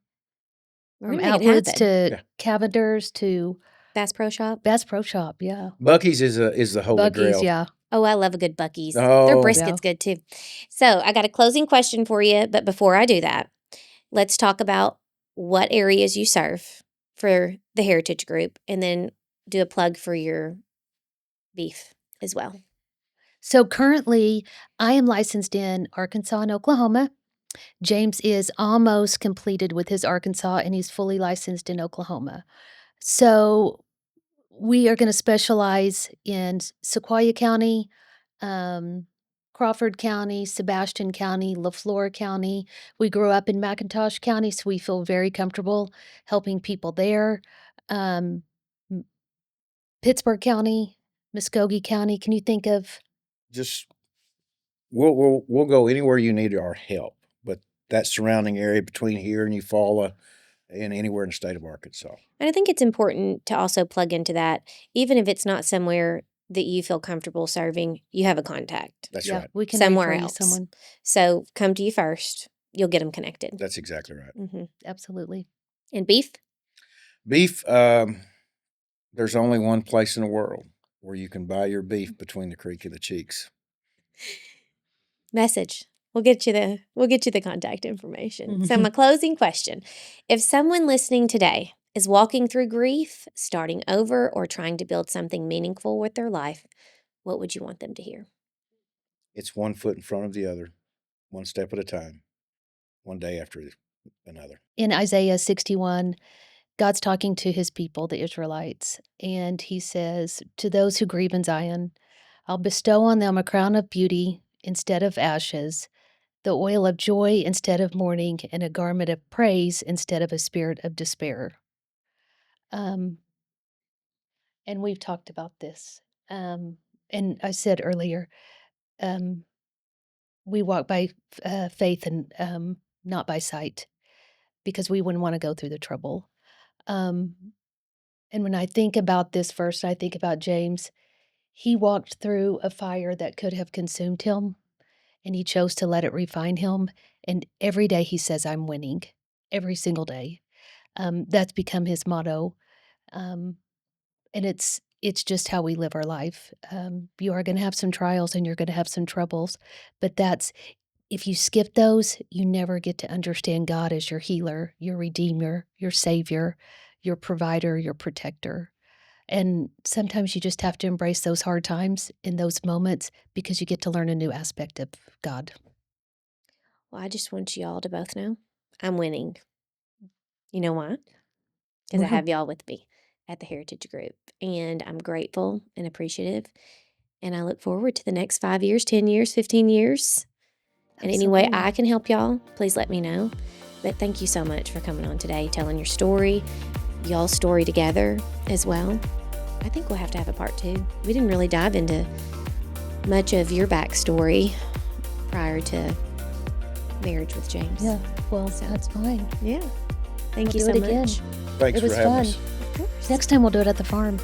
[SPEAKER 2] We're
[SPEAKER 3] From
[SPEAKER 2] gonna make it
[SPEAKER 3] Outwoods
[SPEAKER 2] happen.
[SPEAKER 3] to
[SPEAKER 1] Yeah.
[SPEAKER 3] Cavender's to
[SPEAKER 2] Bass Pro Shop.
[SPEAKER 3] Bass Pro Shop, yeah.
[SPEAKER 1] Bucky's is the holy
[SPEAKER 3] Buc-ee's,
[SPEAKER 1] grail.
[SPEAKER 3] yeah.
[SPEAKER 2] Oh, I love a good Buc-ee's. Their
[SPEAKER 1] Oh,
[SPEAKER 3] Yeah.
[SPEAKER 2] brisket's good too. So I got a closing question for you, but before I do that, let's talk about what areas you serve for the Heritage Group, and then do a plug for your beef as well.
[SPEAKER 3] So currently, I am licensed in Arkansas and Oklahoma. James is almost completed with his Arkansas, and he's fully licensed in Oklahoma. So we are gonna specialize in Sequoyah County, um, Crawford County, Sebastian County, LaFleur County. We grew up in McIntosh County, so we feel very comfortable helping people there. Um, m Pittsburgh County, Muskogee County, can you think of
[SPEAKER 1] just we'll go anywhere you need our help, but that surrounding area between here and Eufaula and anywhere in the state of Arkansas.
[SPEAKER 2] And I think it's important to also plug into that, even if it's not somewhere that you feel comfortable serving, you have a contact
[SPEAKER 1] That's
[SPEAKER 3] Yeah,
[SPEAKER 1] right.
[SPEAKER 3] we can
[SPEAKER 2] somewhere
[SPEAKER 3] refer you
[SPEAKER 2] else.
[SPEAKER 3] someone.
[SPEAKER 2] So come to you first. You'll get them connected.
[SPEAKER 1] That's exactly right.
[SPEAKER 2] Hmm.
[SPEAKER 3] Absolutely.
[SPEAKER 2] And beef?
[SPEAKER 1] Beef, there's only one place in the world where you can buy your beef between the creek and the cheeks.
[SPEAKER 2] Message. We'll get you the contact information. So my closing question. If someone listening today is walking through grief, starting over, or trying to build something meaningful with their life, what would you want them to hear?
[SPEAKER 1] It's one foot in front of the other, one step at a time, one day after another.
[SPEAKER 3] In Isaiah 61, God's talking to his people, the Israelites, and he says, "To those who grieve in Zion, I'll bestow on them a crown of beauty instead of ashes, the oil of joy instead of mourning, and a garment of praise instead of a spirit of despair." Um, and we've talked about this. And I said earlier, um, we walk by faith and not by sight because we wouldn't want to go through the trouble. Um, and when I think about this verse, I think about James. He walked through a fire that could have consumed him, and he chose to let it refine him. And every day he says, "I'm winning." Every single day. That's become his motto. Um, and it's just how we live our life. You are going to have some trials and you're going to have some troubles, but that's if you skip those, you never get to understand God as your healer, your redeemer, your savior, your provider, your protector. And sometimes you just have to embrace those hard times in those moments because you get to learn a new aspect of God.
[SPEAKER 2] Well, I just want you all to both know I'm winning. You know why? Because I have y'all with me at the Heritage Group. And I'm grateful and appreciative. And I look forward to the next 5 years, 10 years, 15 years. And any way
[SPEAKER 3] Absolutely.
[SPEAKER 2] I can help y'all, please let me know. But thank you so much for coming on today, telling your story, y'all's story together as well. I think we'll have to have a part 2. We didn't really dive into much of your backstory prior to marriage with James.
[SPEAKER 3] Yeah, well,
[SPEAKER 2] So-
[SPEAKER 3] that's fine.
[SPEAKER 2] Yeah. Thank
[SPEAKER 3] We'll
[SPEAKER 2] you
[SPEAKER 3] do
[SPEAKER 2] so
[SPEAKER 3] it again.
[SPEAKER 2] much.
[SPEAKER 1] Thanks
[SPEAKER 3] It
[SPEAKER 1] for
[SPEAKER 3] was
[SPEAKER 1] having
[SPEAKER 3] fun.
[SPEAKER 1] us.
[SPEAKER 2] Of course.
[SPEAKER 3] Next time we'll do it at the farm.